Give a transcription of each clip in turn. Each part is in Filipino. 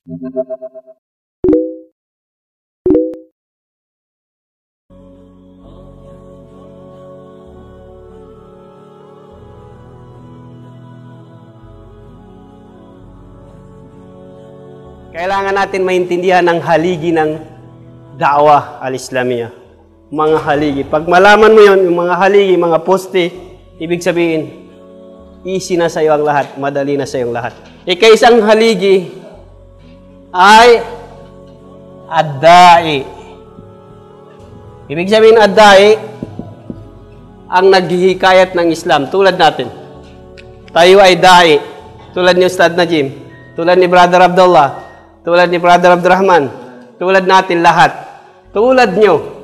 Kailangan natin maintindihan ang haligi ng da'wah al-Islamiyah. Mga haligi. Pag malaman mo yon, yung mga haligi, mga poste, ibig sabihin, easy na sa iyo ang lahat, madali na sa iyo ang lahat. Ikaisang haligi ay ad-da'i. Ibig sabihin ad-da'i, ang naghihikayat ng Islam, tulad natin. Tayo ay da'i, tulad ni Ustad Najim, tulad ni Brother Abdullah, tulad ni Brother Abdurrahman, tulad natin lahat. Tulad nyo.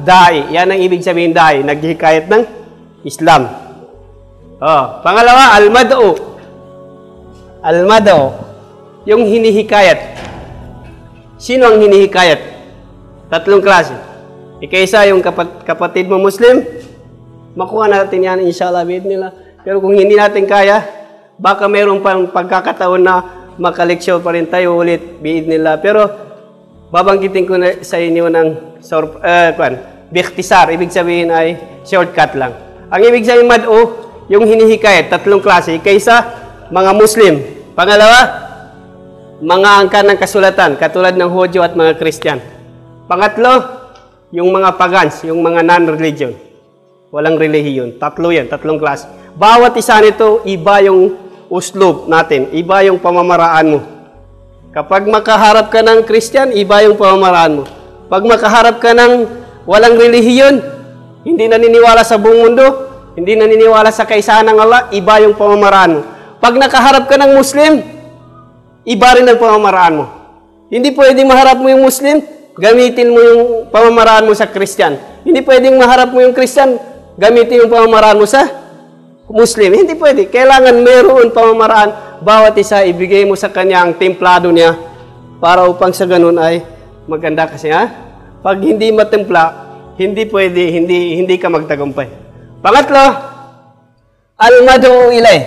Da'i. Yan ang ibig sabihin da'i. Naghihikayat ng Islam. Pangalawa, al-mad'u. Al-mad'u. Yung hinihikayat. Sino ang hinihikayat? Tatlong klase. Ikaisa yung kapatid mo Muslim. Makuha natin yan, inshallah, nila. Pero kung hindi natin kaya, baka mayroong pang pagkakataon na makaleksyon pa rin tayo ulit, biidnillah. Pero, babanggitin ko na sa inyo ng bikhtisar. Ibig sabihin ay shortcut lang. Ang ibig sabihin mad'u, yung hinihikayat, tatlong klase. Ikaisa, mga Muslim. Pangalawa, mga angkan ng kasulatan, katulad ng Hudyo at mga Christian. Pangatlo, yung mga pagans, yung mga non-religion. Walang relihiyon. Tatlo yan, tatlong klase. Bawat isa nito, iba yung uslub natin, iba yung pamamaraan mo. Kapag makaharap ka ng Christian, iba yung pamamaraan mo. Pag makaharap ka ng walang relihiyon, hindi naniniwala sa buong mundo, hindi naniniwala sa kaisahan ng Allah, iba yung pamamaraan mo. Pag nakaharap ka ng Muslim, iba rin ang pamamaraan mo. Hindi pwedeng maharap mo yung Muslim, gamitin mo yung pamamaraan mo sa Christian. Hindi pwedeng maharap mo yung Christian, gamitin yung pamamaraan mo sa Muslim. Hindi pwede. Kailangan mayroon pamamaraan. Bawat isa, ibigay mo sa kanya ang templado niya para upang sa ganun ay maganda kasi Pag hindi matimpla, hindi pwede, hindi ka magtagumpay. Pangatlo, al-mad'u ilay.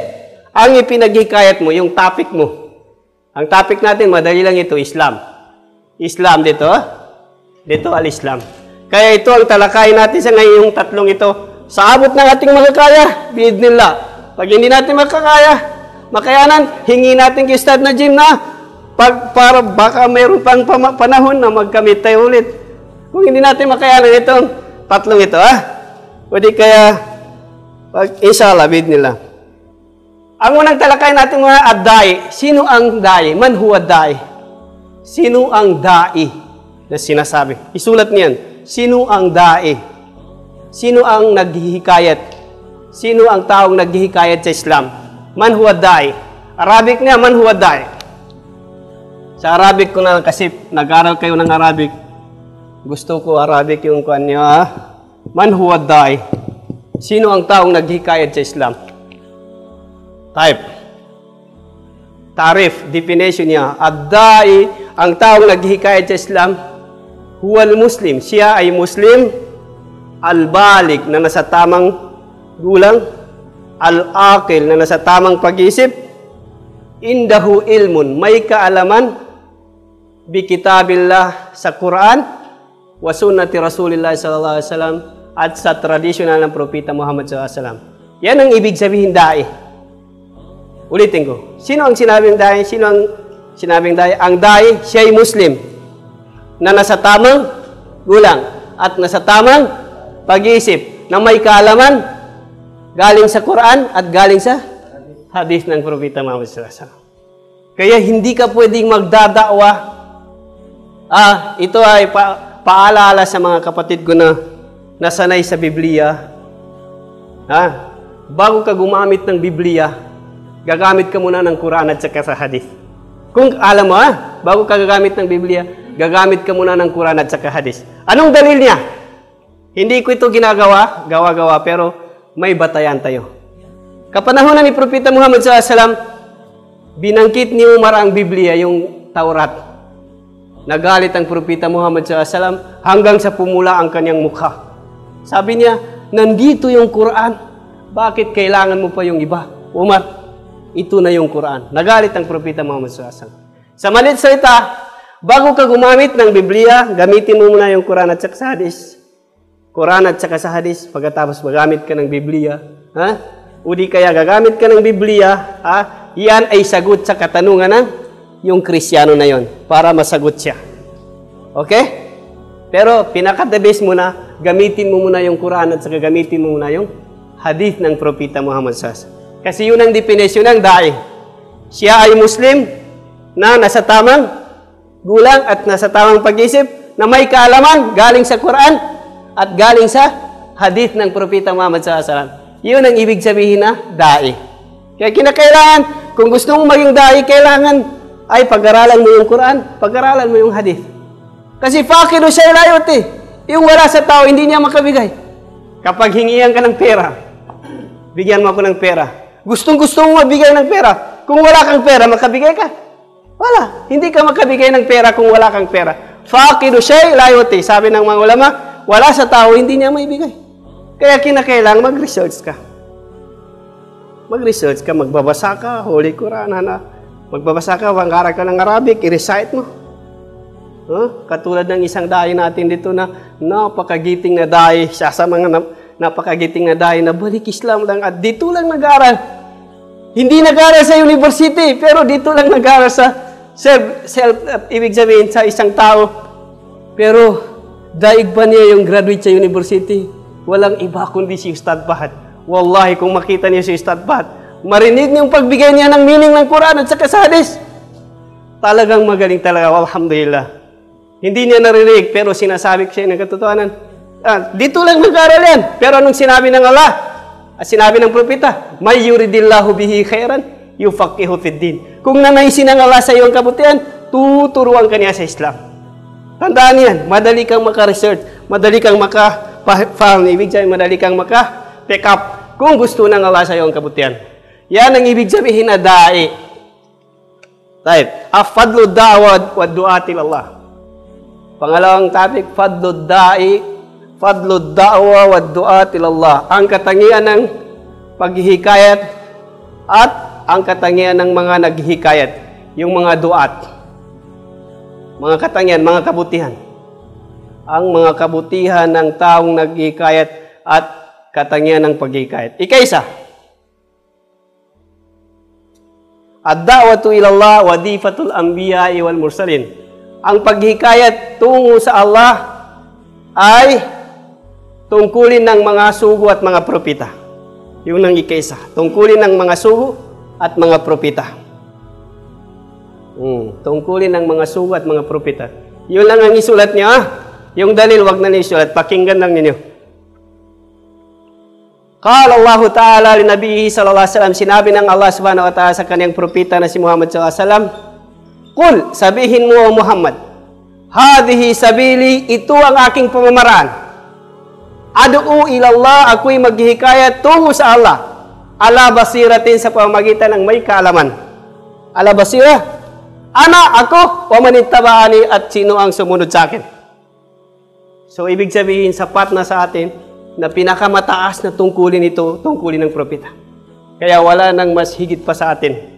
Ang ipinaghikayat mo, yung topic mo. Ang topic natin, madali lang ito, Islam. Islam dito, dito al-Islam. Kaya ito ang talakayin natin sa ngayon, yung tatlong ito. Sa abot ng ating makakaya, biidnillah. Pag hindi natin makayanan, hingi natin kay Ustad Najim na para baka mayroon pang panahon na magkamit tayo ulit. Kung hindi natin makayanan itong tatlong ito, O di kaya, inshallah, biidnillah. Ang unang talakayin natin mga ad-da'i. Sino ang da'i? Man huwa da'i? Sino ang da'i na sinasabi? Isulat niyan. Sino ang da'i? Sino ang naghihikayat? Sino ang taong naghihikayat sa Islam? Man huwa da'i. Arabic niya, man huwa da'i. Sa Arabic ko na kasi nag-aral kayo ng Arabic. Gusto ko Arabic yung kanya. Man huwa da'i. Sino ang taong naghihikayat sa Islam? Type. Tarif, definition niya. Ad-da'i, ang taong naghihikayat sa Islam, huwal Muslim. Siya ay Muslim. Al-balik na nasa tamang gulang, al-aqil na nasa tamang pag-isip, indahu ilmun, may kaalaman, bi kitabillah sa Quran, wa sunnati Rasulillah sallallahu alaihi wasallam, at sa tradisyonal ng Propeta Muhammad sallallahu alaihi wasallam. Yan ang ibig sabihin da'i. Ulitin ko. Sino ang sinabing da'i? Sino ang sinabing da'i? Ang da'i, siya ay Muslim na nasa tamang gulang at nasa tamang pag-iisip na may kaalaman galing sa Quran at galing sa hadith ng Propeta Muhammad sallallahu alaihi wasallam. Kaya hindi ka pwedeng magdadakwa. Ito ay paalala sa mga kapatid ko na nasanay sa Biblia. Bago ka gumamit ng Biblia, gagamit ka muna ng Quran at saka sa hadith. Kung alam mo, bago ka gagamit ng Biblia, gagamit ka muna ng Quran at saka hadith. Anong dalil niya? Hindi ko ito gawa-gawa, pero may batayan tayo. Kapanahonan ni Propeta Muhammad SAW, binangkit ni Umar ang Biblia, yung Taurat. Nagalit ang Propeta Muhammad SAW hanggang sa pumula ang kanyang mukha. Sabi niya, nandito yung Quran, bakit kailangan mo pa yung iba? Umar, ito na yung Quran. Nagalit ang Propeta Muhammad SAW. Sa maliit salita, bago ka gumamit ng Biblia, gamitin mo muna yung Quran at saka sa Hadis. Quran at saka sa Hadis, pagkatapos magamit ka ng Biblia. Ha? O di kaya gagamit ka ng Biblia, ha? Yan ay sagot sa katanungan ng yung Kristiyano na yon para masagot siya. Okay? Pero pinaka-the best muna, gamitin mo muna yung Quran at saka gamitin mo muna yung Hadith ng Propeta Muhammad SAW. Kasi yun ang definisyon ng da'i. Siya ay Muslim na nasa tamang gulang at nasa tamang pag-isip na may kaalaman galing sa Quran at galing sa Hadith ng Propeta Muhammad SAW. Yun ang ibig sabihin na da'i. Kaya kinakailangan, kung gusto mong maging da'i, kailangan ay pag-aralan mo yung Quran, pag-aralan mo yung Hadith. Kasi fakiru siya layot eh. Yung wala sa tao, hindi niya makabigay. Kapag hingihan ka ng pera, bigyan mo ako ng pera. Gustong-gusto mo magbigay ng pera. Kung wala kang pera, makabigay ka. Wala. Hindi ka makabigay ng pera kung wala kang pera. Fakiru siya layot eh. Sabi ng mga ulama, wala sa tao, hindi niya maibigay. Kaya kinakailangan mag-research ka. Mag-research ka, magbabasa ka, Holy Quran, magbabasa ka, wangara ka ng Arabic, i-recite mo. Katulad ng isang da'i natin dito na napakagiting na da'i, siya sa mga napakagiting na da'i na balik Islam lang at dito lang nag-aral. Hindi nag-aral sa university, pero dito lang nag-aral sa ibig sabihin sa isang tao. Pero daig pa niya yung graduate sa university. Walang iba kundi si Ustad Fahad. Wallahi, kung makita niyo si Ustad Fahad, marinig niyong pagbigay niya ng meaning ng Quran at saka sa Hadis. Talagang magaling talaga, alhamdulillah. Hindi niya narinig, pero sinasabi ko siya ng katotohanan. Dito lang nag-aral yan. Pero anong sinabi ng Allah? Sinabi ng propeta, may yuridillahu bihi khairan, yufaqihu fid din. Kung nanaisin ng Allah sa iyo ang kabutihan, tuturuan ka niya sa Islam. Tandaan yan, madali kang maka-research, madali kang maka-faham, ibig sabihin, madali kang maka-pick up kung gusto ng Allah sa iyo ang kabutihan. Yan ang ibig sabihin na da'i. Type, afadlu da'wad wa du'atil Allah. Pangalawang topic, fadlu da'i, fadlu da'wa wa du'atil Allah. Ang katangian ng paghihikayat at ang katangian ng mga naghihikayat, yung mga du'at. Mga katangian, mga kabutihan. Ang mga kabutihan ng taong naghihikayat at katangian ng paghihikayat. Ika-isa. Ad-da'watu ilallah wadifatul anbiya'i wal mursalin. Ang paghihikayat tungo sa Allah ay tungkulin ng mga sugo at mga propeta. Yun ang ika-isa. Tungkulin ng mga sugo at mga propeta. Tungkulin ng mga sugo at mga propeta. Yun lang ang isulat niya. Yung dalil, wag na isulat. Pakinggan lang ninyo. Qala Allah Ta'ala li Nabihi sallallahu alaihi wasallam, sinabi ng Allah subhanahu wa ta'ala sa kanyang propeta na si Muhammad sallallahu alaihi wasallam, Qul, sabihin mo o Muhammad, Hadihi sabili, ito ang aking pamamaraan. Adu'u ilallah, ako'y maghihikayat tungo sa Allah. Ala basiratin, sa pamamagitan ng may kaalaman. Ala basira, ana, ako, wa manittaba'ani, at sino ang sumunod sa akin. So, ibig sabihin, sapat na sa atin na pinakamataas na tungkulin ito, tungkulin ng propeta. Kaya wala nang mas higit pa sa atin.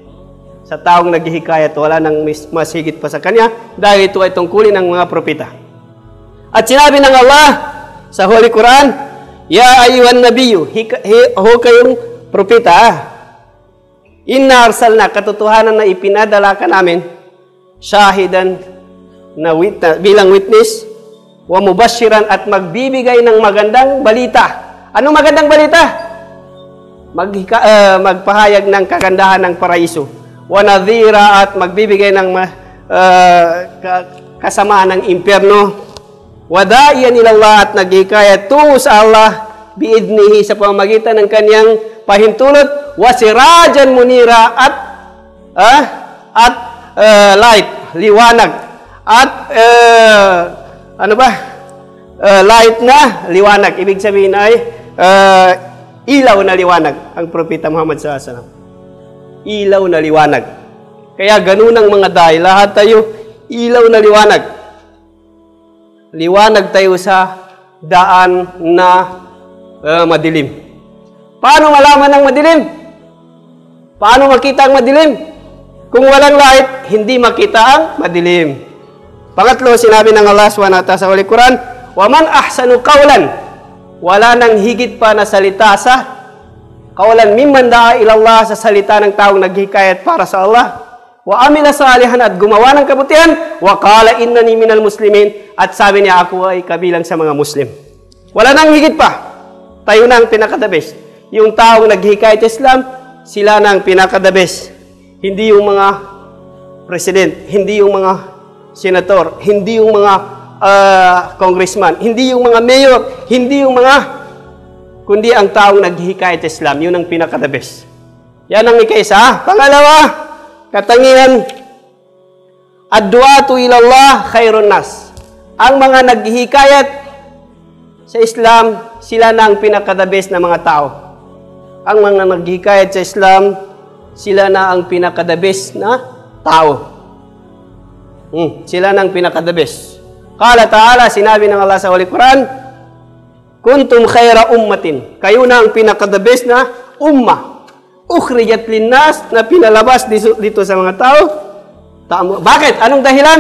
Sa taong naghihikayat, wala nang mas higit pa sa kanya dahil ito ay tungkulin ng mga propeta. At sinabi ng Allah sa Holy Quran, Ya ayyuhan nabiyyu, ho kayong propeta, inna arsalna, katotohanan na ipinadala ka namin, syahidan na bilang witness, wa mubashiran, at magbibigay ng magandang balita. Anong magandang balita? Magpahayag ng kagandahan ng paraiso. Wa nadhira, at magbibigay ng kasamaan ng impyerno. Wa da'iyan ilallah, at naghikayat tungo sa Allah biidnihi, sa pamamagitan ng kanyang pahintulot. Wa sirajan munira, at light, liwanag, at light na liwanag. Ibig sabihin ay ilaw na liwanag. Ang propeta Muhammad sallallahu alaihi wasallam, ilaw na liwanag. Kaya ganun ang mga da'i, lahat tayo ilaw na liwanag. Liwanag tayo sa daan na madilim. Paano malaman ang madilim? Paano makita ang madilim? Kung walang light, hindi makita ang madilim. Pangatlo, sinabi ng Allah SWT sa Holy Quran, "Waman ahsanu qawlan." Wala nang higit pa na salita sa qawlan mimman da'a ilallah, sa salita ng taong naghikayat para sa Allah. Wa amila salihan, at gumawa ng kabutihan. Wa qala innani minal muslimin, at sabi niya, ako ay kabilang sa mga Muslim. Wala nang higit pa. Tayo na ang pinaka-the best. Yung taong naghikayat Islam, sila na ang pinaka-the best. Hindi yung mga president, hindi yung mga senator, hindi yung mga congressman, hindi yung mga mayor, hindi yung mga, kundi ang taong naghihikayat Islam, yun ang pinaka-the best. Yan ang ikaisa. Pangalawa, katangian, ad-du'atu ilallah khairun nas. Ang mga naghihikayat sa Islam, sila na ang pinaka-the best na mga tao. Ang mga naghihikayat sa Islam, sila na ang pinaka-the best na tao. Sila na ang pinaka-the best. Qala ta'ala, sinabi ng Allah sa Holy Quran, kuntum khaira ummatin. Kayo na ang pinaka-the best na ummah. Ukhrijat linnas, na pinalabas dito sa mga tao. Bakit? Anong dahilan?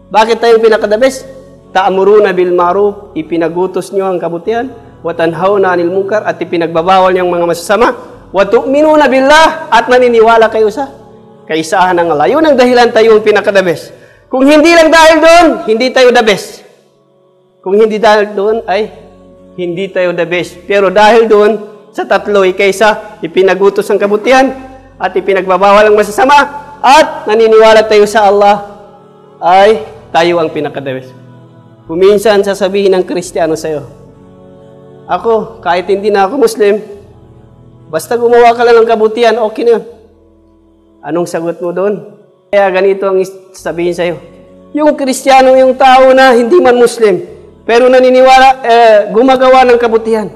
Bakit tayo pinaka-the best? Ta'muruna bil ma'ruf, ipinagutos nyo ang kabutihan. Wa tanhauna 'anil munkar, at ipinagbabawal niyo ang mga masasama. Wa tu'minuna billah, at naniniwala kayo sa kaisahan ng Allah. Yun ang dahilan tayo ang pinaka-the best. Kung hindi lang dahil doon, hindi tayo the best. Kung hindi dahil doon, ay hindi tayo the best. Pero dahil doon, sa tatlo, kaysa ipinagutos ang kabutihan at ipinagbabawal ang masasama at naniniwala tayo sa Allah, ay tayo ang pinaka-the best. Kung minsan sasabihin ng Kristiyano sa'yo, ako, kahit hindi na ako Muslim, basta gumawa ka lang ng kabutihan, okay na yun. Anong sagot mo doon? Kaya ganito ang sabihin sa'yo. Yung Kristiyano, yung tao na hindi man Muslim, pero naniniwala, gumagawa ng kabutihan.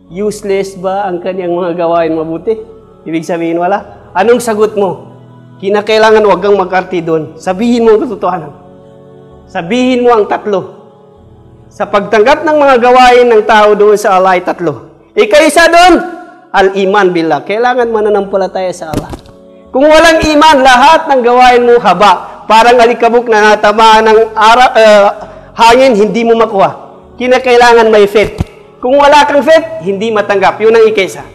Useless ba ang kanyang mga gawain mabuti? Ibig sabihin, wala. Anong sagot mo? Kinakailangan wag kang mag-arti doon. Sabihin mo ang katotohanan. Sabihin mo ang tatlo. Sa pagtanggap ng mga gawain ng tao doon sa Allah ay tatlo. Ikaisa doon, al-iman billah. Kailangan mananampalataya sa Allah. Kung walang iman, lahat ng gawain mo haba. Parang alikabok na natamaan ng hangin, hindi mo makuha. Kinakailangan may faith. Kung wala kang faith, hindi matanggap. Yun ang ikaisa.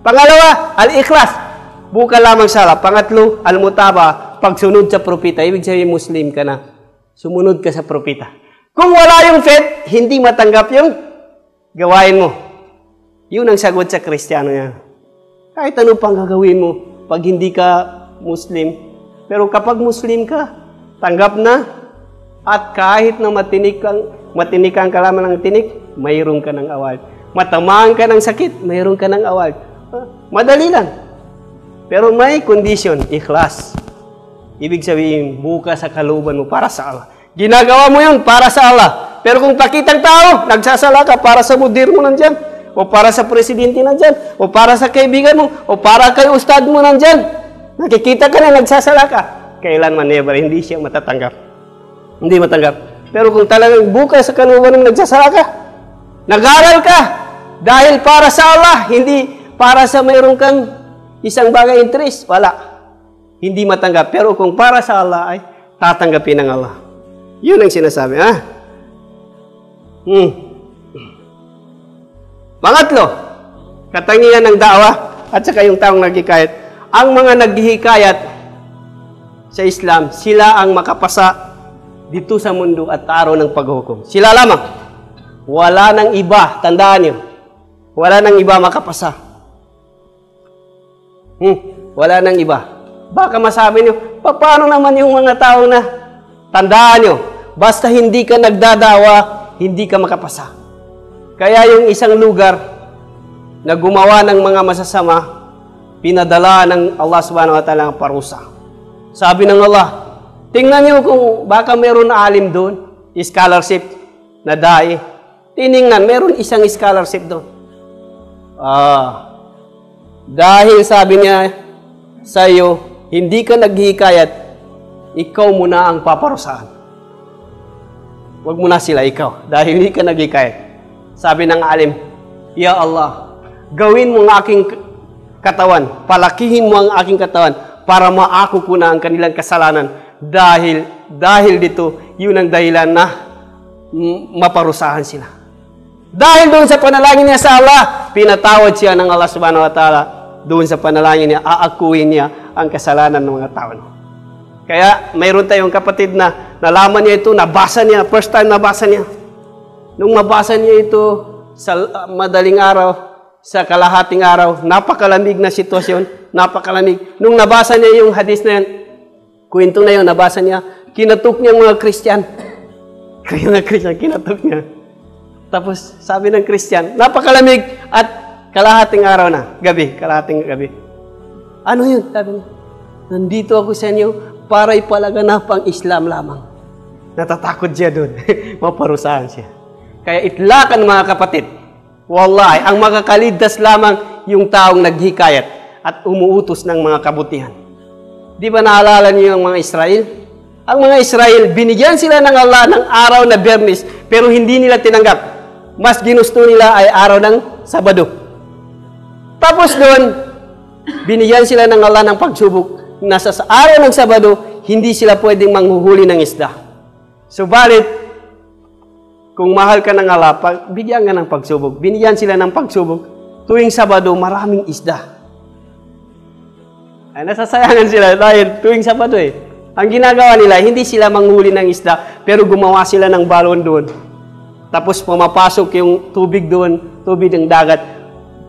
Pangalawa, al-ikhlas. Buka lamang sa Allah. Pangatlo, al-mutaba. Pagsunod sa propita. Ibig sabihin, Muslim ka na. Sumunod ka sa propita. Kung wala yung faith, hindi matanggap yung gawain mo. Yun ang sagot sa Kristiyano yan. Kahit ano pang gagawin mo, pag hindi ka Muslim. Pero kapag Muslim ka, tanggap na. At kahit na matinik kang kalaman ng tinik, mayroon ka ng award. Matamaan ka ng sakit, mayroon ka ng award. Madali lang. Pero may condition, ikhlas. Ibig sabihin, buka sa kalooban mo para sa Allah. Ginagawa mo yun para sa Allah. Pero kung pakitang tao, nagsasala ka para sa mudir mo nandyan, o para sa presidente nandyan, o para sa kaibigan mo, o para kay ustad mo nandyan, nakikita ka na nagsasala ka, kailanman never, hindi siya matatanggap. Hindi matanggap. Pero kung talagang buka sa kalooban mo nagsasala ka, nag-aral ka, dahil para sa Allah, hindi para sa mayroon kang isang bagay interest, wala. Hindi matanggap. Pero kung para sa Allah, ay tatanggapin ng Allah. Yun ang sinasabi, ha? Pangatlo, katangian ng da'wa at saka yung taong naghikayat. Ang mga naghihikayat sa Islam, sila ang makapasa dito sa mundo at araw ng paghukom. Sila lamang. Wala nang iba, tandaan nyo. Wala nang iba makapasa. Wala nang iba. Baka masabi nyo, paano naman yung mga taong na, tandaan nyo, basta hindi ka nagdadawa, hindi ka makapasa. Kaya yung isang lugar na gumawa ng mga masasama, pinadala ng Allah subhanahu wa ta'ala ang parusa. Sabi ng Allah, tingnan nyo kung baka meron na alim doon, scholarship na dai. Tiningnan, meron isang scholarship doon. Dahil sabi niya sa iyo, hindi ka naghihikayat, ikaw muna ang paparusahan. Huwag mo na sila, ikaw. Dahil hindi ka naghihikayat. Sabi ng alim, Ya Allah, gawin mo ang aking katawan, palakihin mo ang aking katawan, para maako ko na ang kanilang kasalanan. Dahil dito, yun ang dahilan na maparusahan sila. Dahil doon sa panalangin niya sa Allah, pinatawad siya ng Allah subhanahu wa ta'ala. Doon sa panalangin niya, aakuin niya ang kasalanan ng mga tao. Kaya mayroon tayong kapatid na nalaman niya ito, nabasa niya, first time nabasa niya. Nung mabasa niya ito sa madaling araw, sa kalahating araw, napakalamig na sitwasyon, napakalamig. Nung nabasa niya yung hadis na yan, kwento na yun, nabasa niya, kinatok niya mga Christian. Kaya mga Christian, kinatok niya. Tapos sabi ng Christian, napakalamig at kalahating araw na, kalahating gabi. Ano yun? Sabi niya, nandito ako sa inyo para ipalaganap ang Islam lamang. Natatakot siya doon. Maparusahan siya. Kaya itlakan mga kapatid, wallahi, ang makakaligtas lamang yung taong naghikayat at umuutos ng mga kabutihan. Di ba naalala niyo yung mga Israel? Ang mga Israel, binigyan sila ng Allah ng araw na Biyernes, pero hindi nila tinanggap. Mas ginusto nila ay araw ng Sabado. Tapos doon, binigyan sila ng Allah ng pagsubok. Nasa sa araw ng Sabado, hindi sila pwedeng manghuhuli ng isda. Subalit, kung mahal ka ng Allah, bigyan ka ng pagsubok. Binigyan sila ng pagsubok. Tuwing Sabado, maraming isda. Ay, nasasayangan sila dahil tuwing Sabado Ang ginagawa nila, hindi sila manghuli ng isda, pero gumawa sila ng balon doon. Tapos pumapasok yung tubig doon, tubig ng dagat.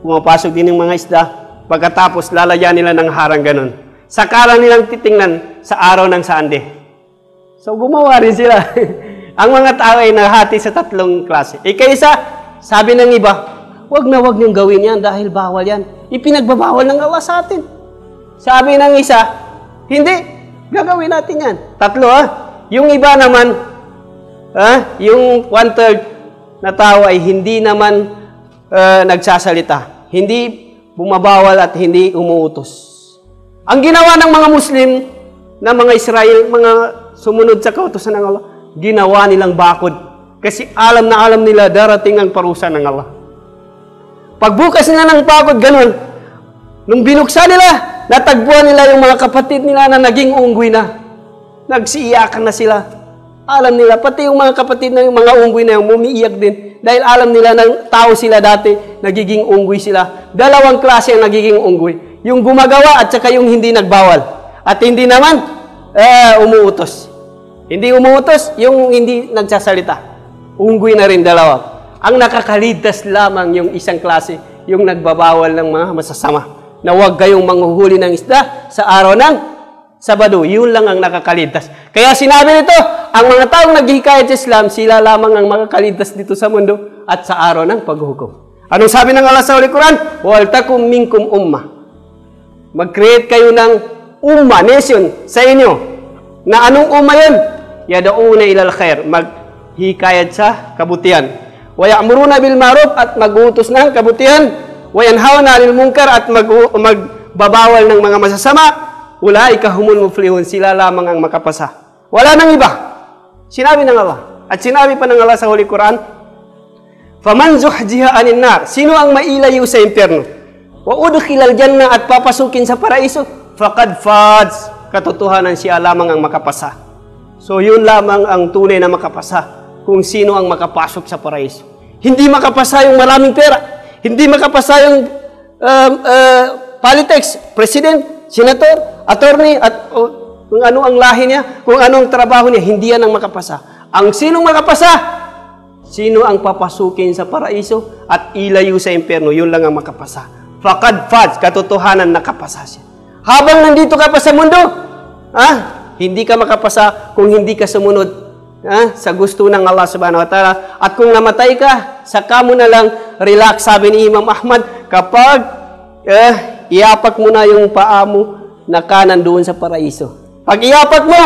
Pumapasok din yung mga isda. Pagkatapos, lalagyan nila ng harang ganun. Saka nilang titingnan sa araw ng Sande. So, gumawa rin sila. Ang mga tao ay nahati sa tatlong klase. Kaysa, sabi ng iba, wag niyong gawin yan dahil bawal yan. Ipinagbabawal ng Allah sa atin. Sabi ng isa, hindi, gagawin natin yan. Tatlo, Yung iba naman, yung 1/3 na tao ay hindi naman nagsasalita. Hindi bumabawal at hindi umuutos. Ang ginawa ng mga Muslim, na mga Israel, mga sumunod sa kautusan ng Allah, ginawa nilang bakod. Kasi alam na alam nila darating ang parusa ng Allah. Pagbukas nila ng bakod, ganun. Nung binuksan nila, natagpuan nila yung mga kapatid nila na naging unggoy na. Nagsiiyakan na sila. Alam nila, pati yung mga kapatid na yung mga unggoy na yung umiiyak din. Dahil alam nila ng tao sila dati, nagiging unggoy sila. Dalawang klase ang nagiging unggoy. Yung gumagawa at saka yung hindi nagbawal. At hindi naman, umuutos. Hindi umuutos, yung hindi nagsasalita. Unggoy na rin dalawa. Ang nakakaligtas lamang yung isang klase, yung nagbabawal ng mga masasama. Na huwag kayong manghuhuli ng isda sa araw ng Sabado. Yun lang ang nakakaligtas. Kaya sinabi nito, ang mga taong naghihikayat sa Islam, sila lamang ang makakaligtas dito sa mundo at sa araw ng paghuhukom. Anong sabi ng Allah sa Holy Quran? Wal takum minkum ummah. Mag-create kayo ng umma, nation, sa inyo. Na anong umma yun? Yada'una ilal khair. Maghikayat sa kabutihan. Wa ya'muruna bil ma'ruf at mag-utos ng kabutihan. Wa yanhauna 'anil munkar at magbabawal ng mga masasama. Ulaika humul muflihun, sila lamang ang makapasa. Wala nang iba. Sinabi ng Allah. At sinabi pa ng Allah sa Holy Quran, faman zuhziha 'anil nar, sino ang mailayo sa impyerno? Wa udkhilal jannah at papasukin sa paraiso, faqad faz, katotohanan siya lamang ang makapasa. So yun lamang ang tunay na makapasa kung sino ang makapasok sa paraiso. Hindi makapasa yung maraming pera. Hindi makapasa yung politics, president, senator, attorney, at kung ano ang lahi niya, kung ano ang trabaho niya, hindi yan ang makapasa. Ang sinong makapasa? Sino ang papasukin sa paraiso at ilayo sa impyerno, yun lang ang makapasa. Faqad faz, katotohanan nakapasa siya. Habang nandito ka pa sa mundo, hindi ka makapasa kung hindi ka sumunod sa gusto ng Allah subhanahu wa ta'ala. At kung namatay ka, saka mo na lang relax, sabi ni Imam Ahmad, kapag iapak mo na yung paa mo na kanan doon sa paraiso. Pag iapak mo,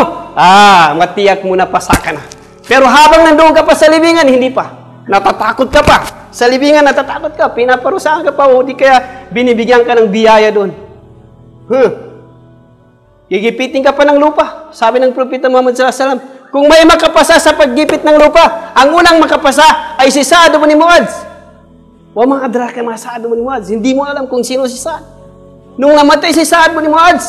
matiyak mo na pasa ka na. Pero habang nandoon ka pa sa libingan, hindi pa. Natatakot ka pa. Sa libingan, natatakot ka. Pinaparusahan ka pa. O di kaya binibigyan ka ng biyaya doon. Gigipitin ka pa ng lupa. Sabi ng Propeta Muhammad sallallahu alaihi wasallam, kung may makapasa sa paggipit ng lupa, ang unang makapasa ay si Sa'ad ibn Mu'adh. Wa ma adraka ma Sa'ad ibn Mu'adh. Hindi mo alam kung sino si Sa'ad. Nung namatay si Sa'ad ibn Mu'adh,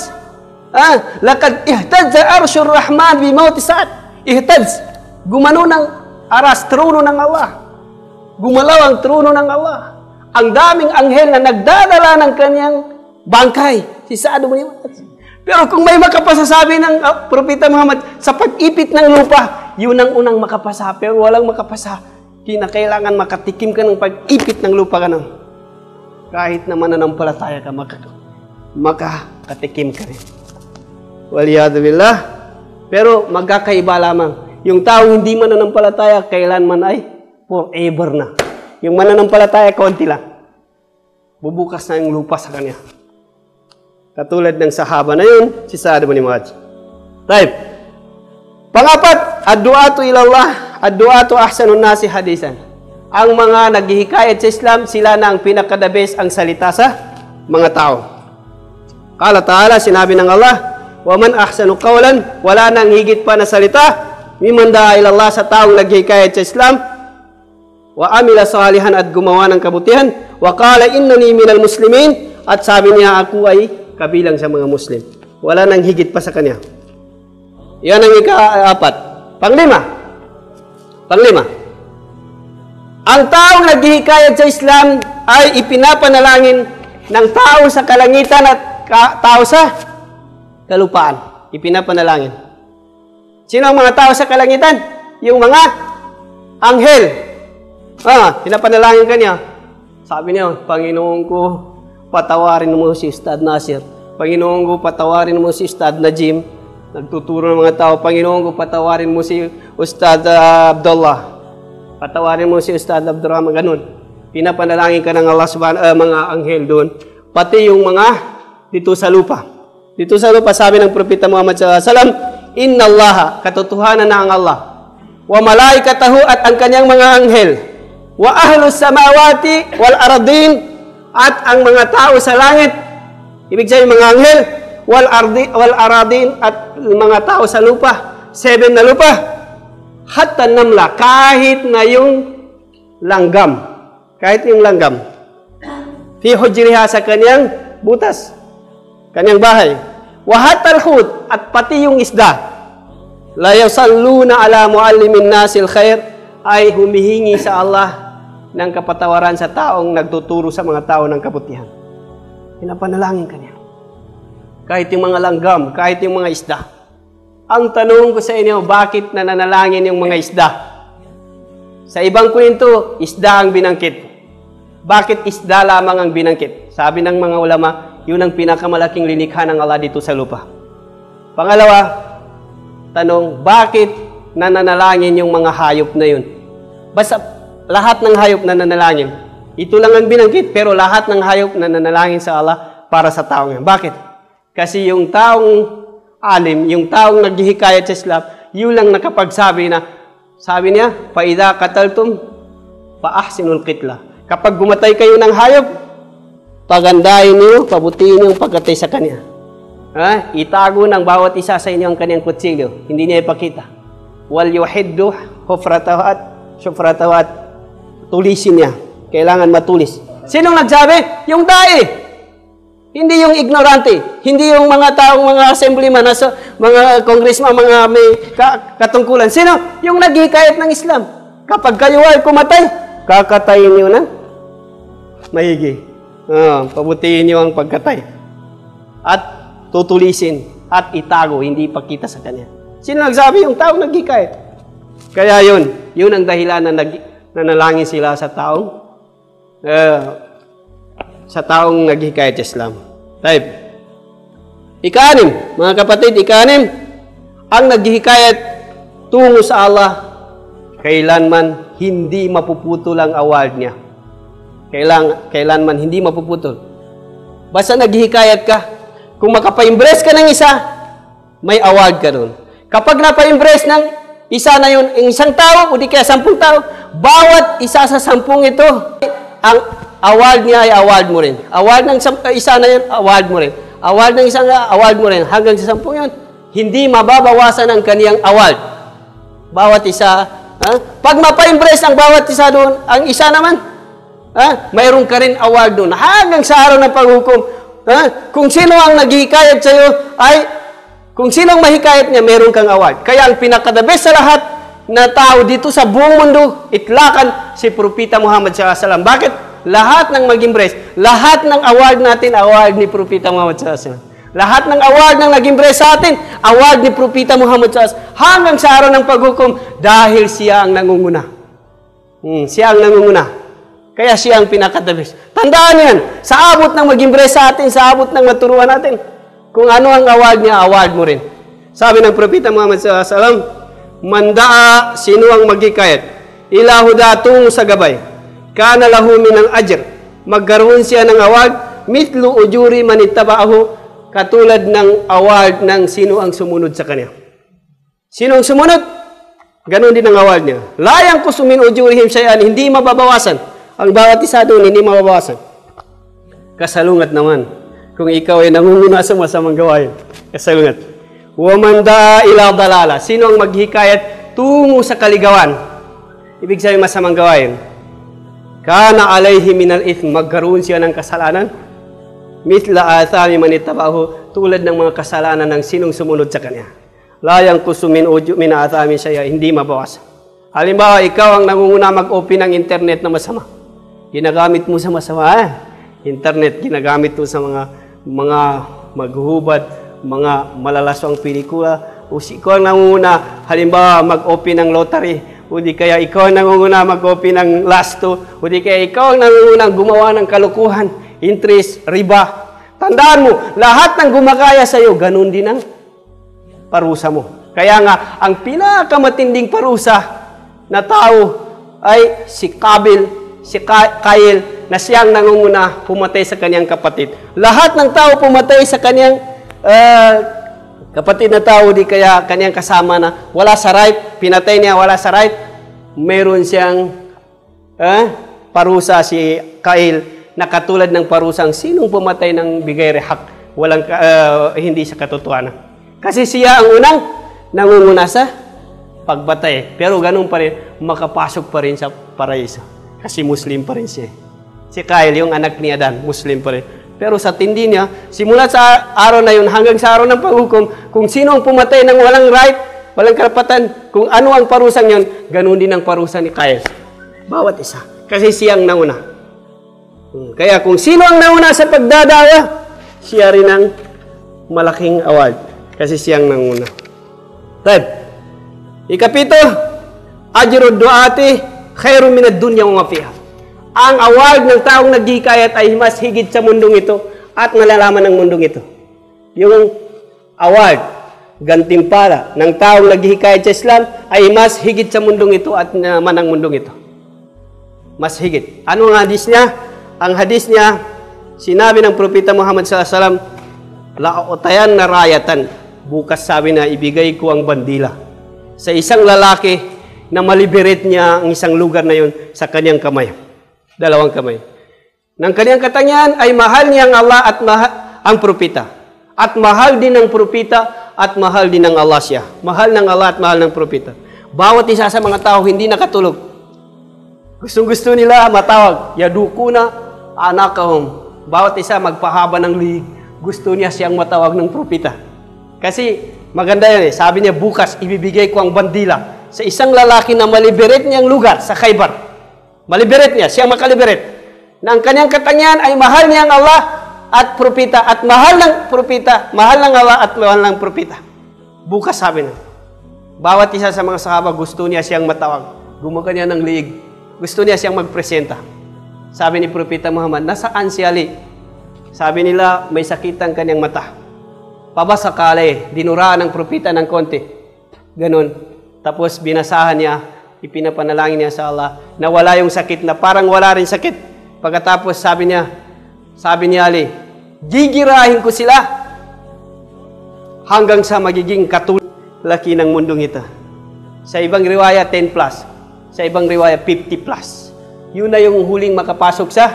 Lakad ihtadza arsyur rahman bi mauti Sa'ad. Ihtadz, gumano ng aras, trono ng Allah. Gumalaw ang trono ng Allah. Ang daming anghel na nagdadala ng kanyang bangkay. Si Sa'ad ibn Mu'adh. Pero kung may makapasasabi ng Propeta Muhammad sa pag-ipit ng lupa, yun ang unang makapasa. Pero walang makapasa. Kinakailangan makatikim ka ng pag-ipit ng lupa ka nun. Kahit na mananampalataya ka, makakatikim ka rin. Waliyadu billah. Pero magkakaiba lamang. Yung taong hindi mananampalataya, kailanman ay forever na. Yung mananampalataya, konti lang. Bubukas na yung lupa sa kanya. Katulad ng sahaba na yun, si Sa'ad ibn Mu'adh. Right. Pangapat, ad-du'atu ilallah, ad-du'atu ahsanun nasi hadisan. Ang mga naghihikayat sa Islam, sila na ang pinaka-the best ang salita sa mga tao. Qala ta'ala, sinabi ng Allah, wa man ahsanu qawlan, wala nang higit pa na salita, mimman da'a ilallah sa taong naghihikayat sa Islam, wa amila salihan at gumawa ng kabutihan, wa qala innani minal muslimin, at sabi niya ako ay kabilang sa mga Muslim. Wala nang higit pa sa kanya. Yan ang ika-apat. Panglima. Ang taong naghihikayat sa Islam ay ipinapanalangin ng tao sa kalangitan at tao sa kalupaan. Ipinapanalangin. Sino ang mga tao sa kalangitan? Yung mga anghel. Pinapanalangin kanya. Sabi niya, Panginoon ko, patawarin mo si Ustad Nasir. Panginoon ko, patawarin mo si Ustad Najim. Nagtuturo ng mga tao. Panginoon ko, patawarin mo si Ustad Abdullah. Patawarin mo si Ustad Abdurrahman. Ganun. Pinapanalangin ka ng Allah mga anghel doon. Pati yung mga dito sa lupa. Dito sa lupa, sabi ng Propeta Muhammad SAW, Inna Allah, katotohanan na ang Allah. Wa malaikatahu at ang kanyang mga anghel. Wa ahlus samawati wal ardin at ang mga tao sa langit. Ibig sabihin mga anghel, wal aradin at mga tao sa lupa. 7 na lupa. Hatta namla, kahit na yung langgam. Kahit yung langgam. Fi hujriha sa kanyang butas. Kanyang bahay. Wahatal khut at pati yung isda. La yusalluna ala muallimin nasil khair ay humihingi sa Allah ng kapatawaran sa taong nagtuturo sa mga tao ng kabutihan. Pinapanalangin kanya. Kahit yung mga langgam, kahit yung mga isda. Ang tanong ko sa inyo, bakit nananalangin yung mga isda? Sa ibang kwento, isda ang binangkit. Bakit isda lamang ang binangkit? Sabi ng mga ulama, yun ang pinakamalaking linikha ng Allah dito sa lupa. Pangalawa, tanong, bakit nananalangin yung mga hayop na yun? Basta lahat ng hayop nananalangin. Ito lang ang binangkit, pero lahat ng hayop nananalangin sa Allah para sa taong yan. Bakit? Kasi yung taong alim, yung taong naghihikayat sa Islam, yun lang nakapagsabi na, sabi niya, فَإِذَا قَتَلْتُمْ فَأَحْسِنُوا الْقِتْلَةِ. Kapag gumatay kayo ng hayop, pagandahin niyo, pabutihin niyo ang pagkatay sa kanya. Itago ng bawat isa sa inyo ang kanyang kutsilyo. Hindi niya ipakita. وَلْيُحِدُّ حُفْرَتَهُ at syufratahu at tulisin niya. Kailangan matulis. Sinong nagsabi? Yung dai. Hindi yung ignorante. Hindi yung mga taong mga assemblyman, mga congressman, mga may katungkulan. Sino? Yung naghihikayat ng Islam. Kapag kayo ay kumatay, kakatayin niyo na maigi. Pabutihin niyo ang pagkatay. At tutulisin at itago, hindi ipakita sa kanya. Sino nagsabi? Yung taong naghihikayat. Kaya yun ang dahilan na nanalangin sila sa taong naghihikayat sa Islam. Type. Ika-6, mga kapatid, ika-6, ang naghihikayat tungo sa Allah, kailanman hindi mapuputol ang award niya. Kailanman hindi mapuputol. Basta naghihikayat ka, kung makapa-impress ka ng isa, may award ka doon. Kapag napa-impress ng isa na yun, isang tao, o di kaya 10 tao, bawat isa sa 10 ito, ang award niya ay award mo rin. Award ng isa na yun, award mo rin. Award ng isang award mo rin. Hanggang sa 10 yun, hindi mababawasan ang kaniyang award. Bawat isa. Pag mapa-impress ang bawat isa doon, ang isa naman, mayroon ka rin award doon. Hanggang sa araw ng paghukom. Kung sino ang naghihikayat sa iyo, ay Kung sinong mahikayat niya, meron kang award. Kaya ang pinaka-the best sa lahat na tao dito sa buong mundo, itlakan si Propeta Muhammad SAW. Bakit? Lahat ng mag-embrace, lahat ng award natin, award ni Propeta Muhammad SAW. Lahat ng award ng nag-embrace sa atin, award ni Propeta Muhammad SAW. Hanggang sa araw ng paghukom, dahil siya ang nangunguna. Siya ang nangunguna. Kaya siya ang pinaka-the best. Tandaan yan, sa abot ng mag-embrace sa atin, sa abot ng maturuan natin, kung ano ang award niya, award mo rin. Sabi ng Propeta Muhammad SAW, mandaa, sino ang magikayat? Ilahuda tungo sa gabay. Kana lahu minang ajr. Magkaroon siya ng award, mitlu ujuri manittaba'ahu, katulad ng award ng sino ang sumunod sa kanya. Sino ang sumunod? Ganon din ang award niya. Layang kusumin ujurihim sayan, hindi mababawasan. Ang bawat isa doon, hindi mababawasan. Kasalungat naman. Kung ikaw ay nangunguna sa masamang gawain. Kasalungat. Wamanda ila dalala. Sino ang maghikayat tungo sa kaligawan? Ibig sabihin masamang gawain. Kana alayhi minal ithm. Magkaroon siya ng kasalanan. Mithla athami manitabahu. Tulad ng mga kasalanan ng sinong sumunod sa kanya. Layang kusumin uju min athami siya. Hindi mabawasan. Halimbawa, ikaw ang nangunguna mag-open ng internet na masama. Ginagamit mo sa masama. Internet, ginagamit mo sa mga maghuhubad, mga malalaswang pelikula, o ikaw ang nangunguna, halimbawa mag-open ng lottery, o di kaya ikaw ang nangunguna mag-open ng lasto, o di kaya ikaw ang nangunguna gumawa ng kalukuhan, interest, riba. Tandaan mo, lahat ng gumakaya sa iyo, ganun din ang parusa mo. Kaya nga, ang pinakamatinding parusa na tao ay si Kabil, si Kail, na siyang nangunguna pumatay sa kanyang kapatid. Lahat ng tao pumatay sa kanyang kapatid na tao, di kaya kanyang kasama na wala sa right, pinatay niya, wala sa right, meron siyang parusa si Kail na katulad ng parusang sinong pumatay ng bigay rehak, walang, hindi sa katotohanan. Kasi siya ang unang nangunguna sa pagbatay. Pero ganun pa rin, makapasok pa rin sa paraiso. Kasi Muslim pa rin siya. Si Kail, yung anak ni Adan, Muslim pa rin. Pero sa tindi niya, simula sa araw na yun hanggang sa araw ng paghukom, kung sino ang pumatay ng walang right, walang karapatan, kung ano ang parusang yun, ganun din ang parusa ni Kail. Bawat isa. Kasi siyang nauna. Kaya kung sino ang nauna sa pagdadawa, siya rin ang malaking award. Kasi siyang nanguna. Right. Ikapito, ajrud du'ati khairun minad dunya wa ma fiha. Ang award ng taong naghihikayat ay mas higit sa mundong ito at nalalaman ng mundong ito. Yung award, gantimpala ng taong naghihikayat sa Islam ay mas higit sa mundong ito at naman ang mundong ito. Mas higit. Ano ang hadis niya? Ang hadis niya, sinabi ng Propeta Muhammad SAW, laotayan na rayatan. Bukas sabi na, ibigay ko ang bandila sa isang lalaki na maliberate niya ang isang lugar na yun sa kanyang kamay. Dalawang kamay. Nang kanyang katangian ay mahal niya ang Allah at ang propeta. At mahal din ng propeta at mahal din ng Allah siya. Mahal ng Allah at mahal ng propeta. Bawat isa sa mga tao hindi nakatulog. Gustong-gusto nila matawag. Yadukuna anakahum. Bawat isa magpahaba ng liig. Gusto niya siyang matawag ng propeta. Kasi maganda yan eh. Sabi niya bukas ibibigay ko ang bandila sa isang lalaki na maliberate niyang lugar sa Khaybar. Maliberate niya, siyang makaliberate. Na ang kanyang katangian ay mahal niya ang Allah at propeta at mahal ng propeta, mahal ng Allah at mahal ng propeta. Bukas sabi na. Bawat isa sa mga sahaba gusto niya siyang matawag. Gumawa niya ng liig. Gusto niya siyang magpresenta. Sabi ni Propeta Muhammad, nasaan si Ali? Sabi nila, may sakit ang kanyang mata. Pabasakali, dinuraan ng propeta ng konti. Ganon. Tapos binasahan niya, ipinapanalangin niya sa Allah na wala yung sakit, na parang wala rin sakit. Pagkatapos sabi ni Ali, gigirahin ko sila hanggang sa magiging katulaki ng mundong ito. Sa ibang riwaya 10 plus, sa ibang riwaya 50 plus. Yun na yung huling makapasok sa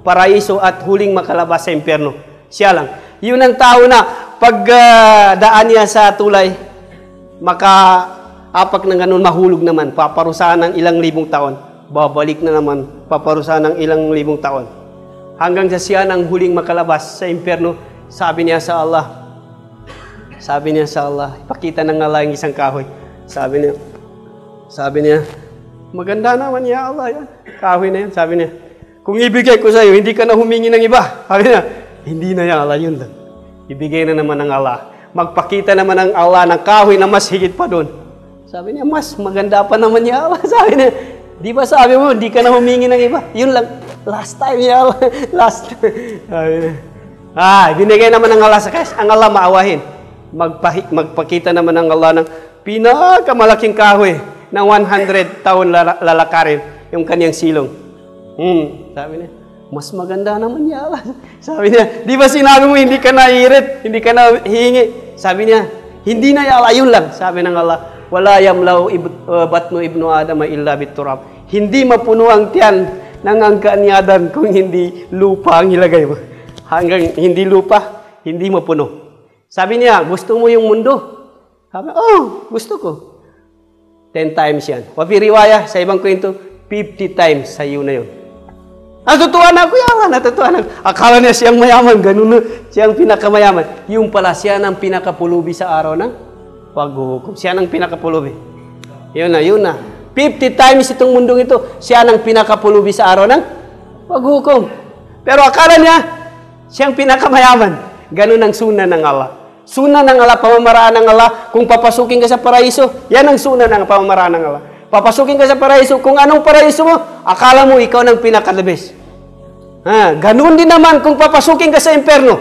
paraiso at huling makalabas sa impyerno. Siya lang. Yun ang tao na pagdaan niya sa tulay, apak ng ganun, mahulog naman, paparusahan ng ilang libong taon, babalik na naman, paparusahan ng ilang libong taon. Hanggang sa siya ng huling makalabas sa impyerno, sabi niya sa Allah, Sabi niya sa Allah, ipakita ng Allah yung isang kahoy. Sabi niya, maganda naman ya Allah yan. Kahoy na yan. Sabi niya, kung ibigay ko sa iyo, hindi ka na humingi ng iba. Sabi niya, hindi na ya Allah, yun lang. Ibigay na naman ng Allah. Magpakita naman ng Allah ng kahoy na mas higit pa doon. Sabi niya, mas maganda pa naman ya Allah. Sabi niya, di ba sabi mo, hindi ka na humingi ng iba? Yun lang. Last time ya Allah. Last time. Sabi niya. Binigay naman ng Allah sa kaya ang Allah maawahin. Magpakita naman ng Allah ng pinakamalaking kahoy na 100 taon lalakarin yung kanyang silong. Sabi niya, mas maganda naman ya Allah. Sabi niya, di ba sinabi mo hindi ka na irit, hindi ka na hihingi? Sabi niya, hindi na ya Allah, yun lang. Sabi ng Allah, wala yamlaw batnu ibnu Adam illa biturab. Hindi mapuno ang tiyan ng angkan ni Adam kung hindi lupa ang ilagay mo. Hanggang hindi lupa, hindi mapuno. Sabi niya, gusto mo yung mundo? Sabi, gusto ko. 10 times yan. Wafi riwaya, sa ibang kwento, 50 times sa iyo na yun. Natutuwa na ako yan, natutuwa na. Akala niya siyang mayaman, ganun siyang pinakamayaman. Yung pala, siya ng pinakapulubi sa araw ng paghuhukom. Siya ng pinakapulubi. Yun na. 50 times itong mundong ito, siya ng pinakapulubi sa araw ng paghuhukom. Pero akala niya, siyang pinakamayaman. Ganun ang sunan ng Allah. Sunan ng Allah, pamamaraan ng Allah. Kung papasukin ka sa paraiso, yan ang sunan ng pamamaraan ng Allah. Papasukin ka sa paraiso, kung anong paraiso mo, akala mo ikaw ng pinakalabis. Ganun din naman kung papasukin ka sa imperno.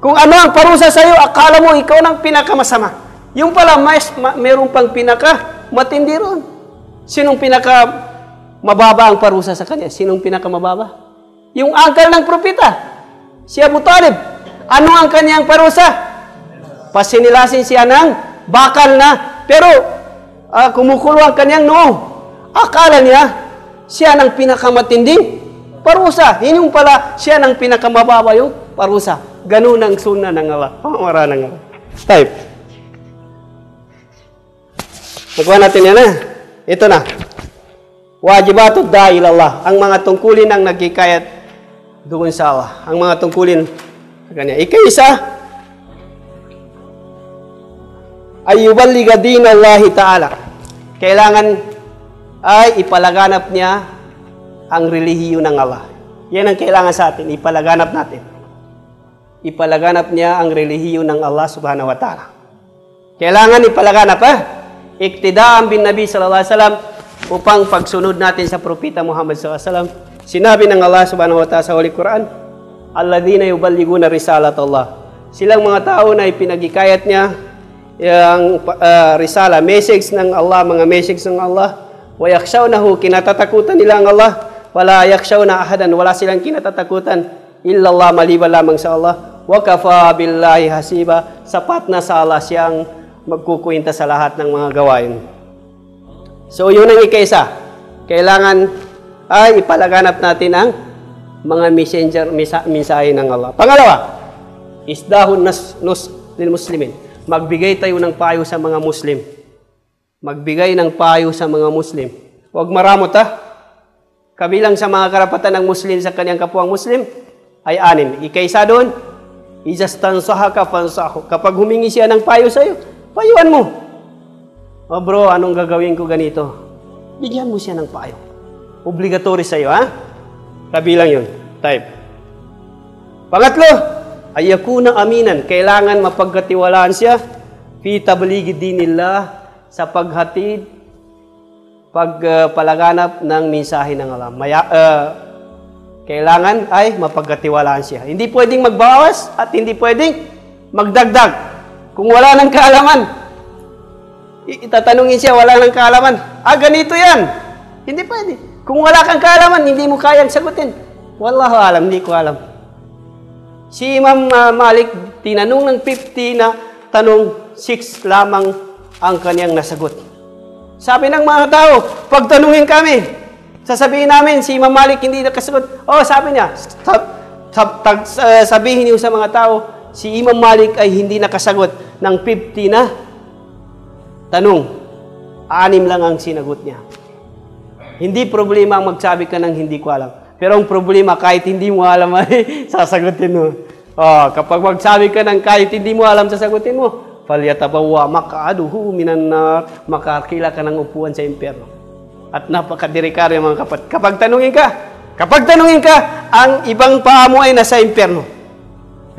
Kung ano ang parusa sa iyo, akala mo ikaw ng pinakamasama. Yung pala, mayroon pang pinakamatindi ron. Sinong pinakamababa ang parusa sa kanya? Sinong pinakamababa? Yung angkal ng propeta, si Abu Talib. Ano ang kanyang parusa? Pasinilasin siya ng bakal na, pero kumukulo ang kanyang noo. Akala niya, siya ng pinakamatinding parusa. Yun yung pala, siya ng pinakamababa yung parusa. Ganun ang sunnah ng Allah. Pamamaraan ng Allah. Type. Nagawa natin yan Ito na. Wajibatud da'il Allah. Ang mga tungkulin ang nagkikayat doon sa Allah. Ang mga tungkulin kanya. Ika-isa, ay yuballiga din Allah Ta'ala. Kailangan ay ipalaganap niya ang relihiyon ng Allah. Yan ang kailangan sa atin. Ipalaganap natin. Ipalaganap niya ang relihiyon ng Allah Subhanahu wa Ta'ala. Kailangan ipalaganap iktidaan bin Nabi sallallahu alaihi wasallam upang pagsunod natin sa propeta Muhammad sallallahu alaihi wasallam. Sinabi ng Allah Subhanahu wa Ta'ala sa Holy Quran, alladhina yuballiguna risalat Allah. Silang mga tao na ipinagikayat niya yung risala, message ng Allah, mga message ng Allah. Wa yakhshawnahu, kinatatakutan nila ang Allah. Wala yakhshawna ahadan, wala silang kinatatakutan illa Allah, maliban lamang sa Allah. Wa kafa billahi hasiba, sapat na sa Allah siyang magkukuwenta sa lahat ng mga gawain. So yun ang ika-isa. Kailangan ay ipalaganap natin ang mga messenger, mensahe ng Allah. Pangalawa, isdahun nus lil muslimin. Magbigay tayo ng payo sa mga Muslim. Magbigay ng payo sa mga Muslim. Huwag maramot Kabilang sa mga karapatan ng Muslim sa kanyang kapwang Muslim ay 6. Ika-isa doon, izastansahaka fansahu. Kapag humingi siya ng payo sa iyo, payuan mo. Bro, anong gagawin ko ganito? Bigyan mo siya ng payo. Obligatory sa iyo, Kabilang yun. Type. Pangatlo, ayakuna aminan. Kailangan mapagkatiwalaan siya fi tablighi dinillah, sa paghatid, pagpalaganap ng mensahe ng Allah. Kailangan ay mapagkatiwalaan siya. Hindi pwedeng magbawas at hindi pwedeng magdagdag. Kung wala ng kaalaman, itatanungin siya, wala ng kaalaman. Ganito yan. Hindi pwede. Kung wala kang kaalaman, hindi mo kayang sagutin. Wallahu alam, hindi ko alam. Si Imam Malik, tinanong ng 50 na tanong, 6 lamang ang kanyang nasagot. Sabi ng mga tao, pagtanungin kami, sasabihin namin, si Imam Malik hindi nakasagot. Sabi niya, sabihin niyo sa mga tao, si Imam Malik ay hindi nakasagot ng 50 na tanong. 6 lang ang sinagot niya. Hindi problema ang magsabi ka ng hindi ko alam. Pero ang problema, kahit hindi mo alam ay sasagutin mo. Kapag magsabi ka ng kahit hindi mo alam sasagutin mo, falyatabawa maq'aduhu minan nar, makakila ka ng upuan sa impyerno. At napakadelikado mga kapatid. Kapag tanungin ka, ang ibang paa mo ay nasa impyerno.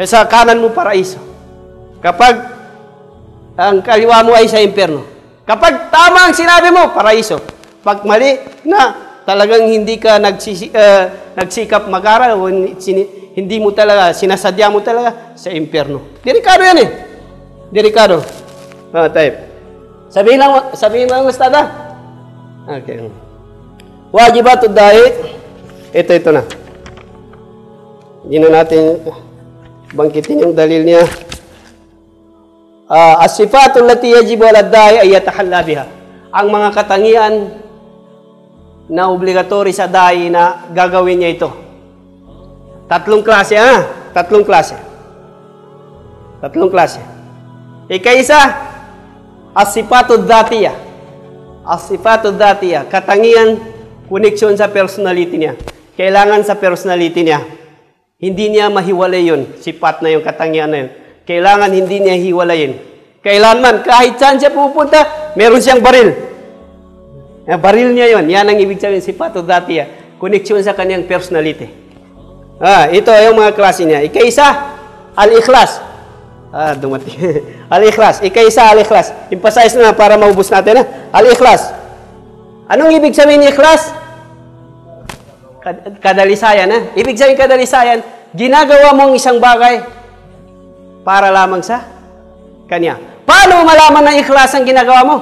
Sa kanan mo paraiso. Kapag ang kaliwa mo ay sa impyerno. Kapag tama ang sinabi mo, paraiso. Pag mali na talagang hindi ka nagsikap mag-aral o hindi mo talaga, sinasadya mo talaga sa impyerno. Delikado yan eh. Delikado. Type. Sabihin lang Ustad. Okay. Wajibatud da'i. Ito na. Hindi na natin bangkitin yung dalil niya. As-sifatul lati yajibu 'ala ad-da'i ay yatahalla biha. Ang mga katangian na obligatory sa da'i na gagawin niya ito. Tatlong klase. Ika-isa, as-sifatud dhatiyah. As-sifatud dhatiyah, katangian, koneksyon sa personality niya. Kailangan sa personality niya. Hindi niya mahiwalay yun. Sifat na yung katangian na yun. Kailangan hindi niya hiwalayin. Kailanman, kahit saan siya pupunta, meron siyang baril. Baril niya yun. Yan ang ibig sabihin, sifatud dhatiyah. Koneksyon sa kanyang personality. Ito yung mga klase niya. Ika-isa, al-ikhlas. Dumating. Al-ikhlas. Ika-isa, al-ikhlas. Emphasize na para maubos natin. Al-ikhlas. Anong ibig sabihin ni ikhlas? Kadalisayan. Ibig sabihin kadalisayan, ginagawa mong isang bagay para lamang sa Kanya. Paano malaman na ikhlas ang ginagawa mo?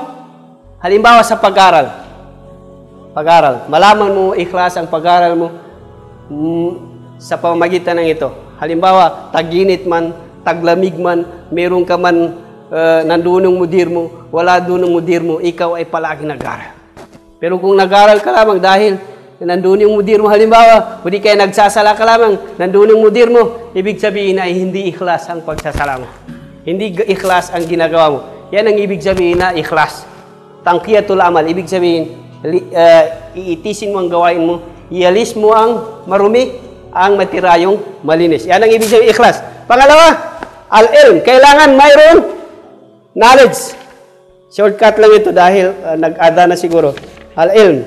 Halimbawa sa pag-aral. Malaman mo ikhlas ang pag-aral mo sa pamamagitan ng ito. Halimbawa, tag-init man, taglamig man, meron ka man nandun ng mudir mo, wala doon ng mudir mo, ikaw ay palagi nag-aral. Pero kung nag-aral ka lamang dahil nandun yung mudir mo, halimbawa, hindi kaya nagsasala ka lamang, nandun yung mudir mo, ibig sabihin ay hindi ikhlas ang pagsasala mo. Hindi ikhlas ang ginagawa mo. Yan ang ibig sabihin na ikhlas. Tangkiyatul amal, ibig sabihin, iitisin mo ang gawain mo, ialis mo ang marumi, ang matira yung malinis. Yan ang ibig sabihin ikhlas. Pangalawa, al-ilm. Kailangan mayroon knowledge. Shortcut lang ito dahil nag-ada na siguro. Al-ilm.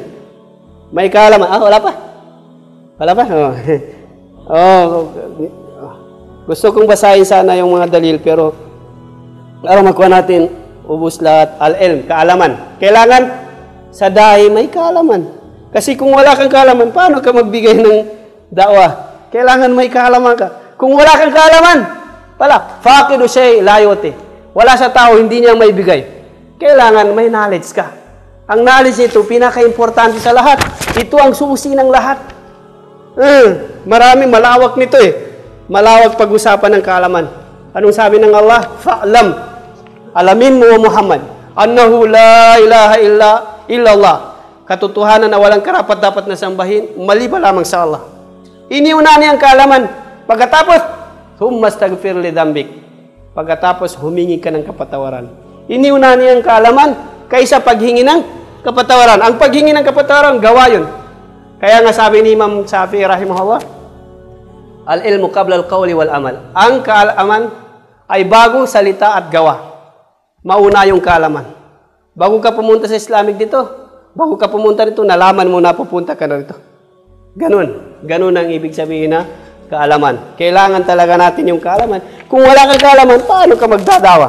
May kaalaman. Wala pa? Gusto kong basahin sana yung mga dalil pero para makuha natin ubus lahat. Al-ilm. Kaalaman. Kailangan sa dahi may kaalaman. Kasi kung wala kang kaalaman, paano ka magbigay ng da'wah? Kailangan may kaalaman ka. Kung wala kang kaalaman, faqidu shay la yuti. Wala sa tao, hindi niya may bigay. Kailangan may knowledge ka. Ang knowledge ito, pinaka-importante sa lahat. Ito ang susi ng lahat. Maraming malawak nito Malawak pag-usapan ng kaalaman. Anong sabi ng Allah? Fa'lam. Alamin mo, Muhammad. Annahu la ilaha illallah. Katotohanan na walang karapat dapat na sambahin, maliban lamang sa Allah. Iniuna niya ang kaalaman. Pagkatapos, humastagfir li dambik. Pagkatapos, humingi ka ng kapatawaran. Iniuna niya ang kaalaman kaysa paghingi ng kapatawaran. Ang paghingi ng kapatawaran, gawa yun. Kaya nga sabi ni Imam Shafi'i rahimahullah, al-ilmu qabla al-qawli wal amal. Ang kaalaman ay bago salita at gawa. Mauna yung kaalaman. Bago ka pumunta sa Islamic dito, bago ka pumunta dito, nalaman mo na pupunta ka na dito. Ganun ang ibig sabihin na kaalaman. Kailangan talaga natin yung kaalaman. Kung wala kang kaalaman, paano ka magdadawa?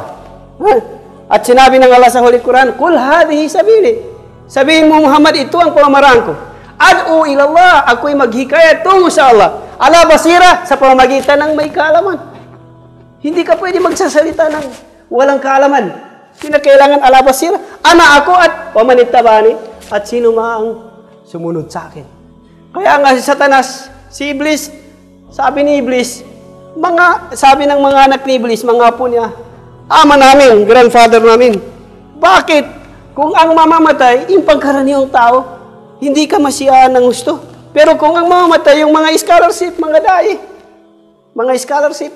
At sinabi ng Allah sa Holy Quran, Kul hadihi sabili. Sabihin mo, Muhammad, ito ang pamamaraan ko. Ad'u ilallah, ako'y maghikayat tungo sa Allah. Ala basira, sa pamamagitan ng may kaalaman. Hindi ka pwede magsasalita ng walang kaalaman. Kinakailangan ala basira. Ana ako at pamanittabani. At sino maang sumunod sa akin. Kaya nga si Satanas, si Iblis, sabi ni Iblis, sabi ng mga anak ni Iblis, mga apo niya, ama namin, grandfather namin, bakit? Kung ang mamamatay, yung pagkaraniwang tao, hindi ka masiyaan ng gusto. Pero kung ang mamamatay, yung mga scholarship, mga dai, mga scholarship,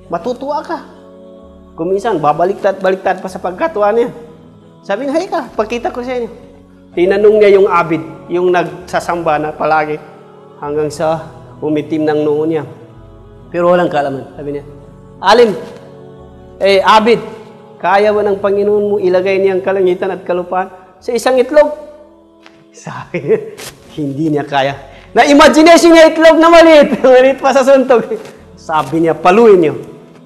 matutuwa ka. Kung minsan, babaliktad pa sa pagkatuwa niya. Sabi niya, hey ka, pagkita ko sa inyo. Tinanong niya yung abid, yung nagsasamba na palagi, hanggang sa umitim ng noo niya. Pero walang kaalaman. Sabi niya, alim, abid, kaya ba ng Panginoon mo ilagay niyang kalangitan at kalupaan sa isang itlog? Sabi niya, hindi niya kaya. Na-imagination niya itlog na maliit. Maliit pa sa suntog. Sabi niya, paluin niyo.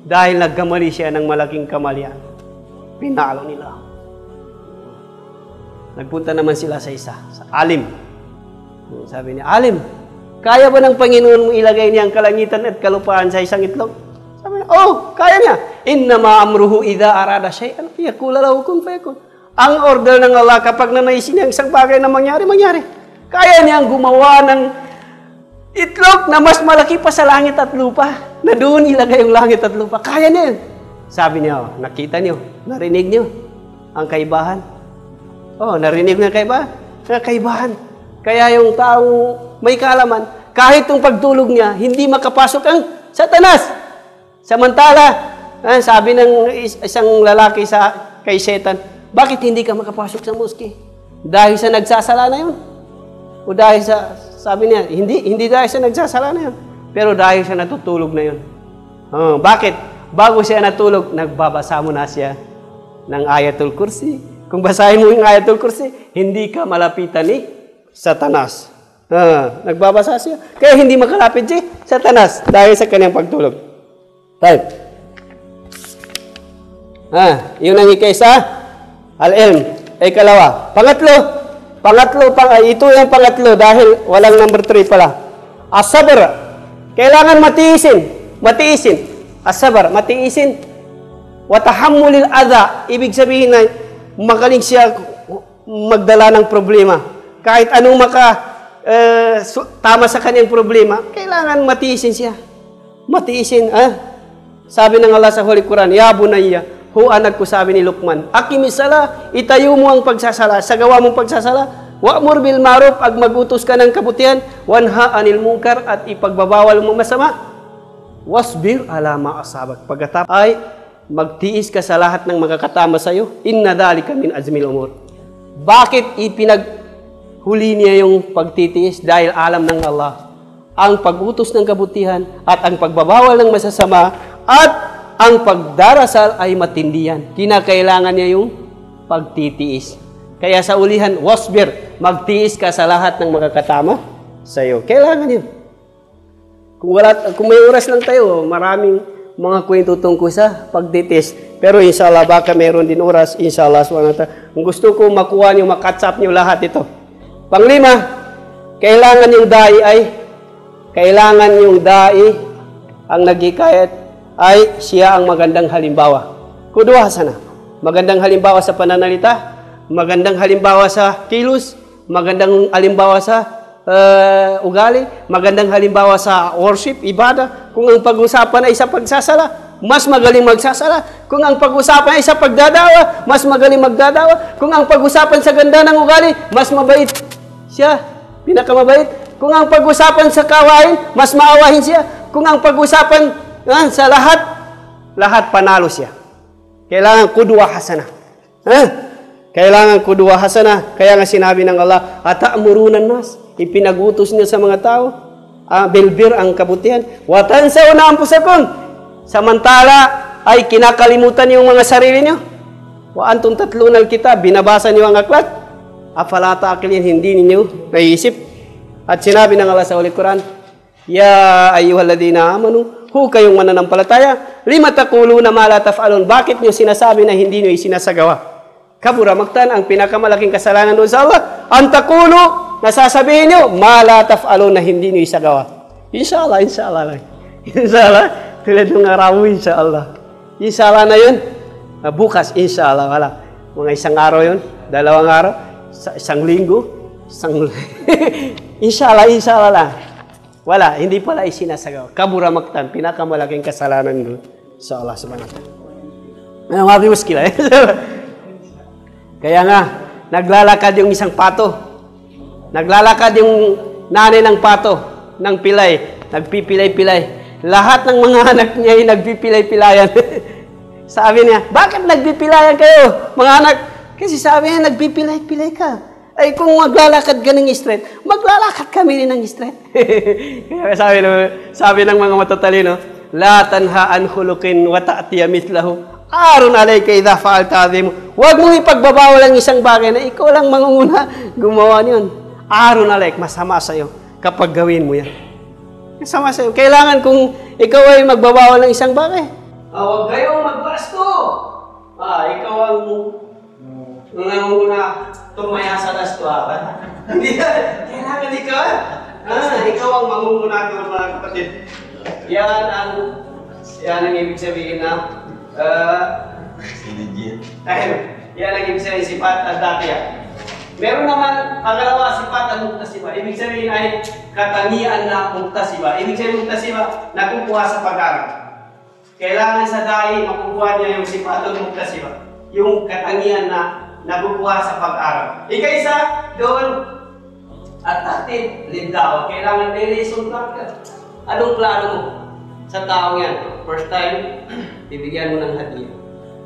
Dahil nagkamali siya ng malaking kamalian. Pinalo nila. Nagpunta naman sila sa isa, sa alim. Sabi niya, alim, kaya ba ng Panginoon mo ilagay niya ang kalangitan at kalupaan sa isang itlog? Sabi niya, oh, kaya niya. Innama amruhu idha arada syai'an yaqula lahu kun fayakun. Ang order ng Allah kapag nanaisin niya isang bagay na mangyari. Kaya niyang gumawa ng itlog na mas malaki pa sa langit at lupa. Na doon ilagay yung langit at lupa. Kaya niya yun. Sabi niya, oh, nakita niyo, narinig niyo ang kaibahan. Oh, narinig niyo ang kaibahan. Kaya yung taong may kaalaman, kahit yung pagtulog niya, hindi makapasok ang Satanas. Samantala, sabi ng isang lalaki kay Satan, bakit hindi ka makapasok sa moske? Dahil sa nagsasala na yun. O dahil sabi niya, hindi dahil sa nagsasala na yun. Pero dahil sa natutulog na yun. Bakit? Bago siya natulog, nagbabasa mo na siya ng Ayatul Kursi. Kung basahin mo yung Ayatul Kursi, hindi ka malapitan ni Satanas. Nagbabasa siya. Kaya hindi makalapit si Satanas dahil sa kanyang pagtulog. Right. Yun ang ikaisa. Al-ilm. Ikalawa. Ito yung pangatlo dahil walang number 3 pala. As-sabr. Kailangan matiisin. As-sabr. Matiisin. Wa tahammulil adha. Ibig sabihin na magaling siya magdala ng problema. Kahit anong tama sa kanyang problema, kailangan matiisin siya. Matiisin. Sabi ng Allah sa Holy Quran, Ya bunayya, anak ko, sabi ni Luqman, akimisala, itayo mo ang pagsasala, sa gawa mong pagsasala, wa'mur bil ma'ruf, ag magutos ka ng kabutihan, wanha anil munkar, at ipagbabawal mo masama, wasbir ala ma'asabak. Pagkatapos ay magtiis ka sa lahat ng magkakatama sa iyo, inna dhalika min azmil umur. Bakit huli niya yung pagtitiis? Dahil alam ng Allah ang pag-utos ng kabutihan at ang pagbabawal ng masasama at ang pagdarasal ay matindihan. Kinakailangan niya yung pagtitiis. Kaya sa ulihan, wasbir, magtiis ka sa lahat ng makakatama sa iyo. Kailangan yun. Kung may oras lang tayo, maraming mga kwento tungkol sa pagtitiis. Pero inshallah, baka mayroon din oras, inshallah. Kung gusto ko makuha niyo, makatch up niyo lahat ito. Panglima, kailangan yung dai ang naghikayat ay siya ang magandang halimbawa. Kudwa hasana. Magandang halimbawa sa pananalita, magandang halimbawa sa kilos, magandang halimbawa sa ugali, magandang halimbawa sa worship, ibada. Kung ang pag-usapan ay sa pagsasala, mas magaling magsasala. Kung ang pag-usapan ay sa pagdadawa, mas magaling magdadawa. Kung ang pag-usapan sa ganda ng ugali, mas mabait siya, pinakamabait. Kung ang pag-usapan sa kawain, mas maawahin siya. Kung ang pag-usapan sa lahat panalo siya. Kailangan kudwa hasana. Kailangan kudwa hasana. Kaya nga sinabi ng Allah, ata'murunan nas, ipinagutos niya sa mga tao, bilbir ang kabutihan, wa tansawna anfusakum, samantala ay kinakalimutan niyo yung mga sarili niyo. Wa antum tatluna al-kitab, binabasa niyo ang aklat. Afala ta'qilin, hindi ninyo naiisip. At sinabi ng Allah sa Holy Quran, Ya ayyuhalladhina amanu, kayong mananampalataya, lima taquluna ma la taf'alun, bakit niyo sinasabi na hindi niyo isinasagawa? Kabura maktan, ang pinakamalaking kasalanan doon sa Allah, ang taqulu, nasasabihin niyo, ma la taf'alun, na hindi niyo isagawa. Inshallah. Inshallah, tulad ng araw, inshallah. Inshallah na yun. Bukas, inshallah, wala. Mga isang araw yun, 2 araw, isang linggo, inshallah lang. Wala, hindi pala isinasagawa. Kabura maktan, pinakamalaking kasalanan doon sa Allah subhanahu wa ta'ala. Ano nga muskila eh? Kaya nga, naglalakad yung isang pato. Naglalakad yung nanay ng pato, ng pilay, nagpipilay-pilay. Lahat ng mga anak niya ay nagpipilay-pilayan. Sabi niya, bakit nagpipilayan kayo, mga anak? Kasi sabi niya, nagpipilay-pilay ka. Ay kung maglalakad ka ng straight, maglalakad kami rin ng straight. Kaya sabi ng mga matatalino, la tanha an khuluqin wa ta'tiya mithlahu. Aron alayka idha fa'alta adhim. Huwag mong ipagbabawal ang isang bagay na ikaw lang mangunguna gumawa niyon. Aron alayk, masama sa iyo kapag gawin mo yan. Masama sa iyo. Kailangan kung ikaw ay magbabawal ng isang bagay. Huwag kayong magbasto. Ikaw ang nangunguna tumaya sa dasto. Hindi yan. Kailangan ikaw. Ikaw ang mangunguna ng mga kapatid. Yan ang ibig sabihin na yan ang ibig sabihin sifat al-daqiya. Meron naman pangalawa sifat al-muktasiba. Ibig sabihin ay katangian na muktasiba. Ibig sabihin muktasiba, nakukuha sa pag-aral. Kailangan sa dahi makukuha niya yung sifat al-muktasiba. Yung katangian na nakukuha sa pag-aral. Ika-isa doon at taktid lindaw. Kailangan may lesson plan ka. Anong plano mo sa taong yan? First time, bibigyan mo ng hadiah.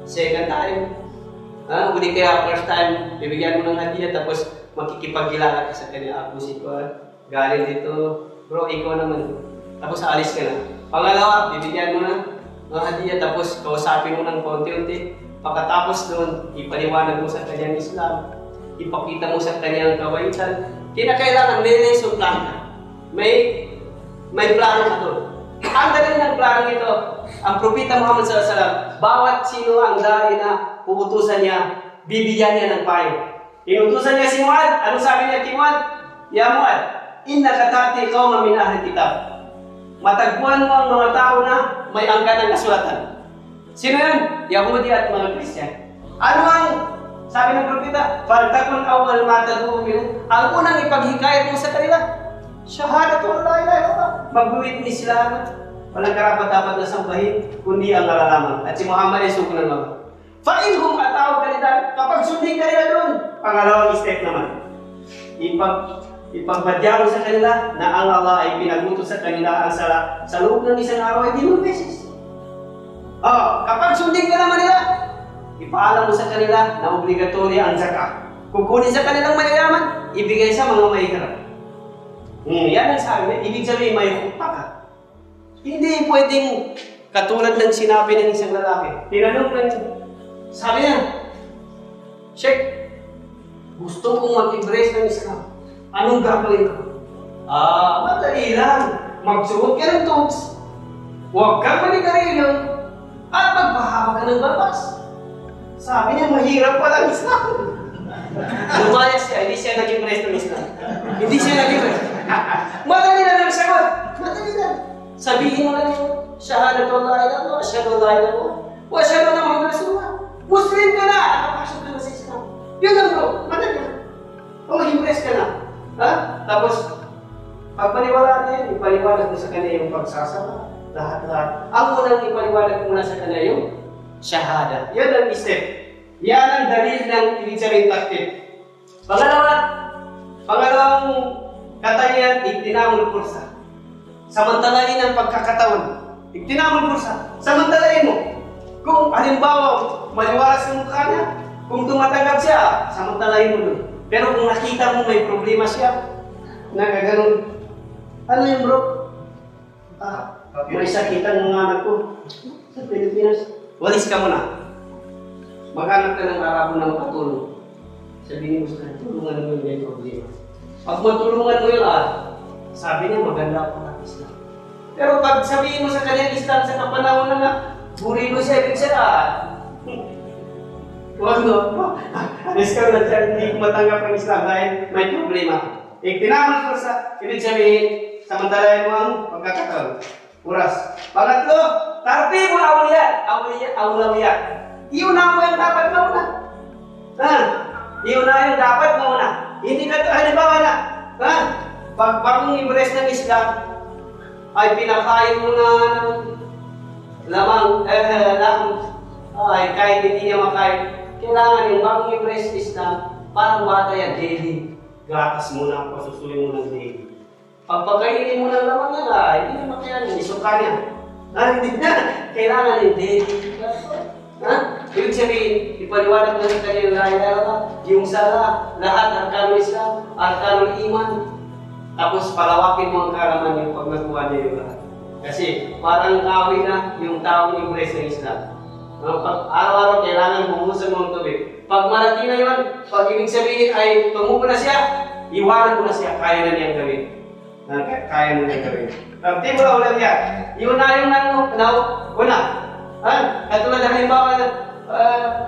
Second time, hindi kaya first time, bibigyan mo ng hadiah tapos makikipagkilala ka sa kanya. Pusin ko, galing dito, bro, ikaw naman. Tapos alis ka na. Pangalawa, bibigyan mo ng hadiah tapos kausapin mo ng konti-unti. Pagkatapos doon, ipaliwanag mo sa kanyang Islam. Ipakita mo sa kanyang kabaitan. Kinakailangan may lesson plan ka. May plano ka doon. Ang galing ng plano ito, ang Propeta Muhammad SAW, bawat sino ang dahil na uutusan niya, bibigyan niya ng payo. Inutusan niya si Muad. Ano sabi niya kay Muad? Ya Muad, innaka ta'ti qauman min ahli kitab. Matagpuan mo ang mga tao na may angka ng kasulatan. Sino yan? Yahudi at mga Kristiyan. Ano ang sabi ng Propeta? Faltakun awwal ma tad'u minhu. Ang unang ipaghikayat mo sa kanila, shahadatu an la ilaha illallah. Mag-witness sila. Walang karapat-dapat na sambahin, kundi ang nalalaman. At si Muhammad ay suko ng mga. Fa'inhum atawag ka nila, kapag sundin ka nila doon. Pangalawang step naman. Ipagbadya mo sa kanila na ang Allah ay pinagutos sa kanila ang sa loob ng isang araw ay 5 beses. Kapag sundin ka naman nila, ipaalam mo sa kanila na obligatory ang zakat. Kukunin sa kanilang mayayaman, ibigay sa mga mahihirap. Yan ang sabi. Ibig sabihin, may hukta ka. Hindi pwedeng katulad ng sinabi ng isang lalaki. Tinanong ng, sabi niya, Sheikh, gusto kong mag-embrace ng Islam. Anong gagawin ko? Madali lang. Magsuot ka ng tubs. Huwag kang manigarilyo. At magpahawak ka ng balbas. Sabi niya, mahirap pala ang Islam. Lumaya siya, hindi siya nag-embrace ng Islam. Hindi siya nag-embrace. Madali lang ang sagot. Madali lang. Sabihin mo lang yung shahadatu an la ilaha illallah, asyhadu an la ilaha illallah, wa asyhadu anna Muhammadan rasulullah. Muslim ka na! Nakapasok ka na sa Islam. Yun lang bro, madali lang. Mag-impress ka na. Tapos, pag paniwalaan niya yan, ipaliwanag mo sa kanya yung pagsasama. Lahat-lahat. Ang unang ipaliwanag mo na sa kanya yung shahada. Yan ang step. Yan ang dalil ng ibig sabihin taktik. Pangalawang katangian, itinamul kursa. Samantalain ang pagkakataon. Itinamul kursa. Samantalain mo. Kung halimbawa, maliwalas yung mukha niya, kung tumatanggap siya, samantalain mo doon. Pero kung nakita mo may problema siya, nagaganon, ano yung bro? May sakitan ng anak ko. Sa Pilipinas, walis ka muna. Maghanap ka ng Arabo na makatulong. Sabihin mo sa kanya, tulungan mo yung may problema. Pag matulungan mo yun, sabi niya maganda pa ng Islam. Pero pag sabihin mo sa kanya Islam sa kapanahon na nga, burilo siya, ibig siya huwag no? Alis ka na siya, hindi ko matanggap ng Islam dahil may problema. Iktinaman ko sa, ibig sabihin, samantalayan mo ang pagkakataon. Oras. Pangatlo, tartibul awlawiyat. Iuna mo yung dapat mauna. Iuna yung dapat mauna. Hindi ka halimbawa na. Pag bagong impress ng Islam, ay pinakain mo na lamang, kahit hindi niya makain. Kailangan yung bagong impress ng Islam, parang bata yan, daily. Gatas mo na, pasusuin mo ng daily. Pagpakainin mo ng lamang yan, hindi na makayanin, isuka niya. Hindi na, kailangan yung daily. Ibig sabihin, ipaliwanag na sa kanya la ilaha illallah, yung sala, lahat ng arkanul Islam, arkanul iman. Tapos palawakin mo ang kaalaman niyo pag nakuha niya yung lahat. Kasi parang kawi na yung taong impress ng Islam. Araw-araw kailangan bumuhusan mo ng tubig. Pag malaki na yun, pag ibig sabihin ay tumubo na siya, iwanan mo na siya, kaya na niyang gawin. Kaya na niyang gawin. Di mo na ulit yan. Yun na yung una. Katulad na halimbawa,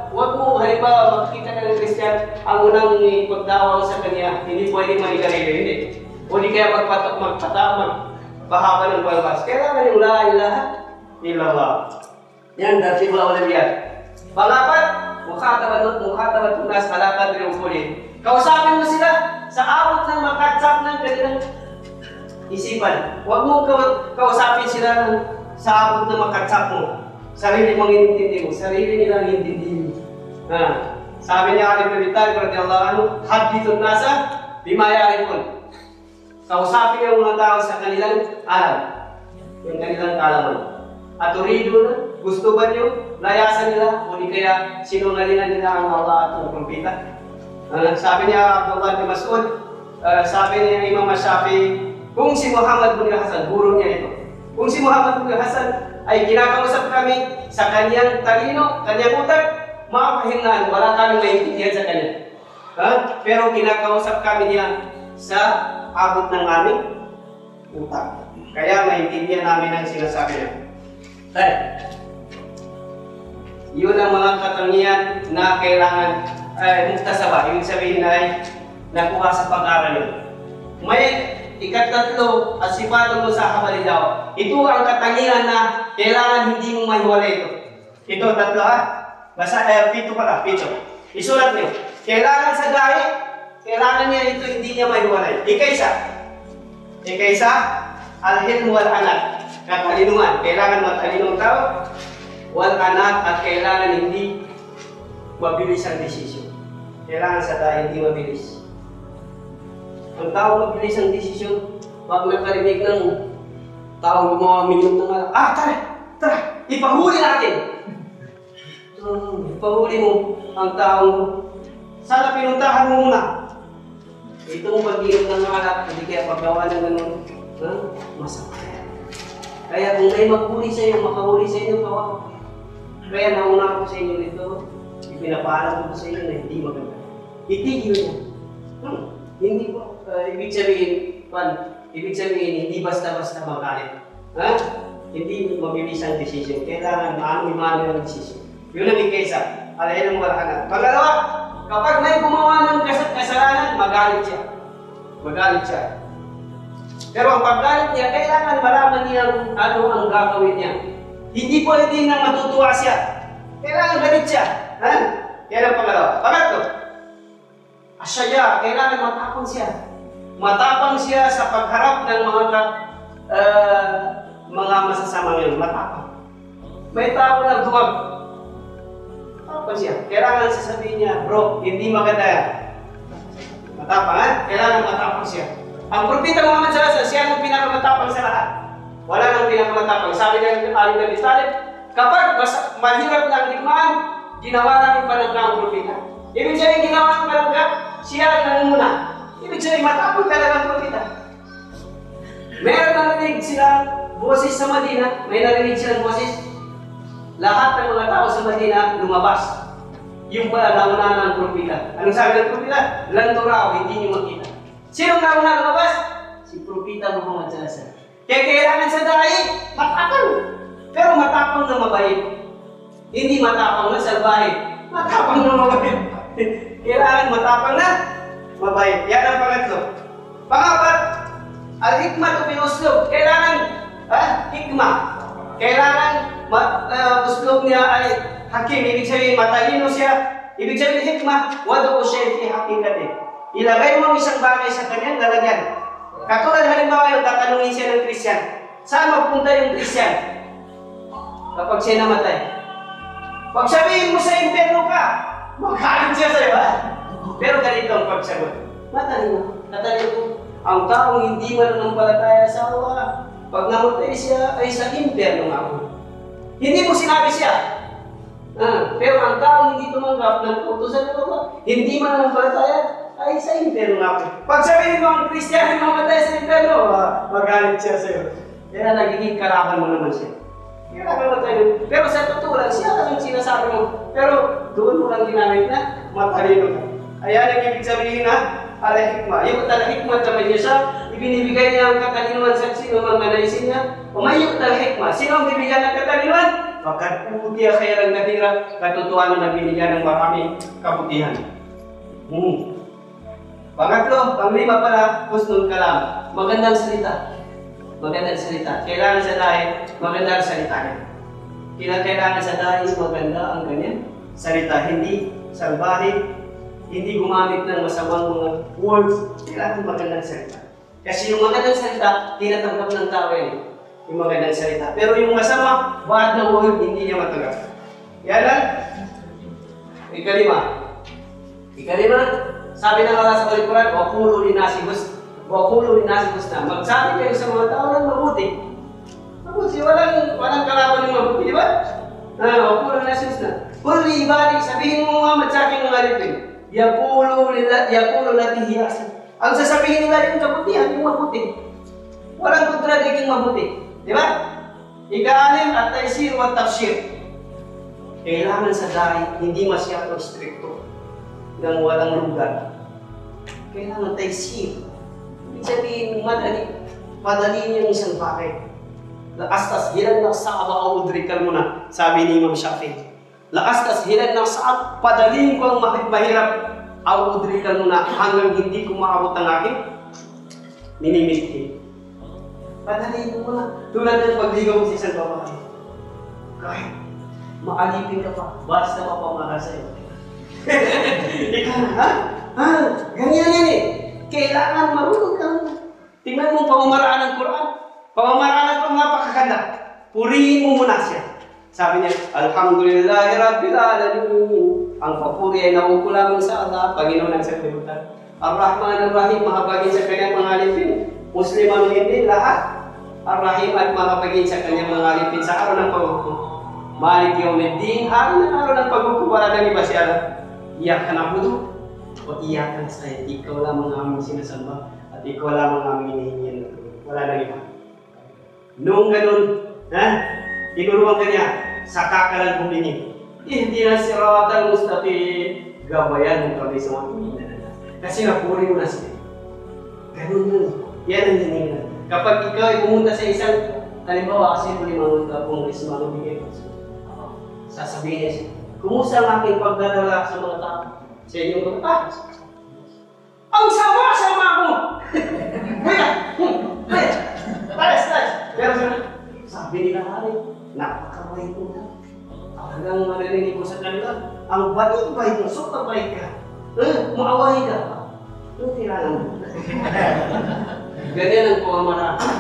huwag mo halimbawa makikita ka ng Christian, ang unang pagdawang sa kanya, hindi pwedeng manigarilyo, hindi. O di kaya magpahaba ng balbas. Kailangan yung la ilaha illallah. Yan, dati mo na ulit yan. Pangapat, mukhatabat tunas alakad rin. Kausapin mo sila sa abot ng makatsap ng kanilang isipan. Huwag mo kausapin sila sa abot ng makatsap mo. Sarili mong inintindi mo, sarili nilang inintindi mo. Sabi niya Alim Abi Talib radhiyallahu anhu, hadithun nasa bima ya'rifun. Kausapin ang mga tao sa kanilang alam, yung kanilang kaalaman. At turido na, gusto ba niyo layasan nila o di kaya sinungalingan nila ang Allah at ang kumpita? Sabi niya Abdullah bin Mas'ud, sabi niya Imam Shafi'i, kung si Muhammad bin Hasan, guro niya ito, kung si Muhammad bin Hasan ay kinakausap kami sa kanyang talino, kanyang utak, makapahingaan, wala kami maintindihan sa kanya. Pero kinakausap kami niya sa abot ng aming utak. Kaya maintindihan namin ang sinasabi niya. Yun ang mga katangian na kailangan muktasaba. Ibig sabihin ay nakuha sa pag-aaral yun. May ikatatlo at sifatong mo sa kabalidaw. Ito ang katangian na kailangan hindi mo mahiwalay ito. Ito, tatlo ha? Pito pala, pito. Isulat niyo. Kailangan sa dahi, kailangan niya ito, hindi niya mahiwalay. Ika-isa, al-hilm wal-anak. Katalinuhan. Kailangan matalinong tao, wal-anak, at kailangan hindi mabilis ang desisyon. Kailangan sa dahi, hindi mabilis. Ang tao mabilis ang desisyon, pag nakarinig ng taong gumawa minum ng tara, ipahuli natin. Ipahuli mo ang taong sana pinuntahan mo muna. Itong pag-inom ng alak, hindi kaya paggawa ng ganun, masama. Kaya kung may maghuli sa iyo, makahuli sa inyo, kawawa. Kaya nauna ko sa inyo nito, ipinapaalam ko sa inyo na hindi maganda. Itigil niya. Hindi po, ibig sabihin, hindi basta-basta magalit. Hindi mabilis ang desisyon. Kailangan maano-mano ang desisyon. Yun ang ikaysa. Alayin ang walahanan. Pangalawa, kapag may gumawa ng kasalanan, magalit siya. Pero ang paggalit niya, kailangan malaman niya ano ang gagawin niya. Hindi pwede na matutuwa siya. Kailangan galit siya. Yan ang pangalawa. Pangatlo, asyaya, kailangan matapang siya. Matapang siya sa pagharap ng mga masasamang yun. Matapang. May tao na dumag. Matapang siya. Kailangan sasabihin niya, bro, hindi maganda yan. Matapang, Kailangan matapang siya. Ang propeta Muhammad sallallahu alaihi wasallam, siya ang pinakamatapang sa lahat. Wala nang pinakamatapang. Sabi ng Alim Abi Talib, kapag mahirap ng digmaan, ginawa namin palangga ang propeta. Ibig sabihin, ginawa ng palangga, siya ang nangunguna. Ibig sabihin, matapang talaga ang propeta. Meron narinig silang boses sa Madina, may narinig silang boses. Lahat ng mga tao sa Madina lumabas. Yung pala, nauna ng propeta. Anong sabi ng propeta? Lanturaw, hindi niyo makita. Sino nauna lumabas? Si propeta Muhammad sallallahu alaihi wasallam. Kaya kailangan sa dahi, matapang. Pero matapang na mabait. Hindi matapang na salbahe. Matapang na mabait. Kailangan matapang na mabait. Yan ang pangatlo. Pangapat, al-hikmah to binuslog. Kailangan hikmah. Kailangan uslog niya ay hakim. Ibig sabihin, matalino siya. Ibig sabihin, hikmah, wado ko siya fi hakikati. Ilagay mo isang bagay sa kanyang lalagyan. Katulad halimbawa yung tatanungin siya ng Christian, saan magpunta yung Christian kapag siya namatay? Pag sabihin mo sa impyerno ka, magalit siya sa'yo. Pero ganito ang pagsagot. Matalino. Ang taong hindi mananampalataya sa Allah, pag namatay siya ay sa impyerno nga. Hindi mo sinabi siya. Pero ang taong hindi tumanggap ng kautusan ng Baba, hindi mananampalataya, ay sa impyerno nga po. Pag sabihin mo ang Kristiyano mamatay sa impyerno, magalit siya sa'yo. Kaya nagiging kalaban mo naman siya. Kaya mamatay mo. Pero sa totoo lang, siya lang sinasabi mo. Pero doon mo lang ginamit na matalino ka. Ayan ang ibig sabihin na al-hikmah. Yung al-hikmah naman niya siya, ibinibigay niya ang katalinuhan sa sino man manaisin niya. O may yung al-hikmah. Sino ang bibigyan ng katalinuhan? Pagkat putiya kaya ng kahira, katotohanan na binigyan ng maraming kabutihan. Pangatlo, panglima pala, husnul kalam. Magandang salita. Magandang salita. Kailangan sa dahil, magandang salita niya. Kailangan sa dahil, maganda ang ganyan salita. Hindi salbahe, hindi gumamit ng masamang mga words. Kailangan magandang salita. Kasi yung magandang salita, tinatanggap ng tao yan. Yung magandang salita. Pero yung masama, bad na word, hindi niya matanggap. Yan lang. Ikalima, sabi ng Allah sa Al-Quran, wakulo linasibus na. Magsabi kayo sa mga tao ng mabuti. Mabuti, walang kalaban ng mabuti, di ba? Wakulo linasibus na. Kulli ibalik, sabihin mo Muhammad sa aking mga lipin. Yakulo latihiyasi. Ang sasabihin nila yung kabutihan, yung mabuti. Walang kontradiking mabuti. Di ba? Ika-anim at taysir at tafsir. Kailangan sa dahi, hindi masyadong stricto. Nang walang lugar. Kailangan taysir. Ibig sabihin, madali niyang isang bakit. Lakas hilan ng saaba o udrikal mo na, sabi ni Imam Shafi'i. Lakas hilan ng saab, padaling ko ang mahirap o udrikal mo na hanggang hindi ko maabot ang akin, minimiliki. Padaliin mo na. Tulad ng pagligaw sa isang babae. Kahit maalipin ka pa, basta mapamahal sa'yo. Ikaw na, ganyan yan eh. Kailangan marunong ka. Tingnan mo pamamaraan ng Quran. Pamamaraan ng Quran, napakaganda. Purihin mo muna siya. Sabi niya, Alhamdulillahi Rabbil Alamin. Ang papuri ay naupo lamang sa Allah, Panginoon ng Sanlibutan. Ar-Rahman Ar-Rahim, mahabagin sa kanyang mga alipin. Muslim ang hindi, lahat. Ar-Rahim at mahabagin sa kanyang mga alipin sa araw ng paghukom. Malik yawmiddin, araw ng paghukom, wala nang iba siya. Iyak ka na budo, o iyak ka na sa'yo. Ikaw lamang ang aming sinasamba, at ikaw lamang ang aming hinihingian na tulong. Wala nang iba. Noong ganun, tinuruan ka niya, saka ka lang humingi. Hindi na siratan mustaqim, gabayan mo kami sa mga hinihingian. Kasi napuri mo na sila. Ganun yun. Yan ang hinihingian. Kapag ikaw ay pumunta sa isang, halimbawa kasi muli mga kongres, mga bigay ko. Sasabihin niya siya, kumusta ang aking pagdadala sa mga tao? Sa inyong mga ang sama-sama mo! Pero sabi nila hari, napakabait mo na. Hanggang marinig ko sa kanila, ang bait-bait mo, sobrang bait ka. Maawahin ka. Yung kailangan mo. Ganyan ang pamamaraan.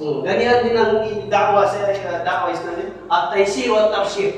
Ganyan din ang dakwa sa dakwa Islam. At taysir at tafsir.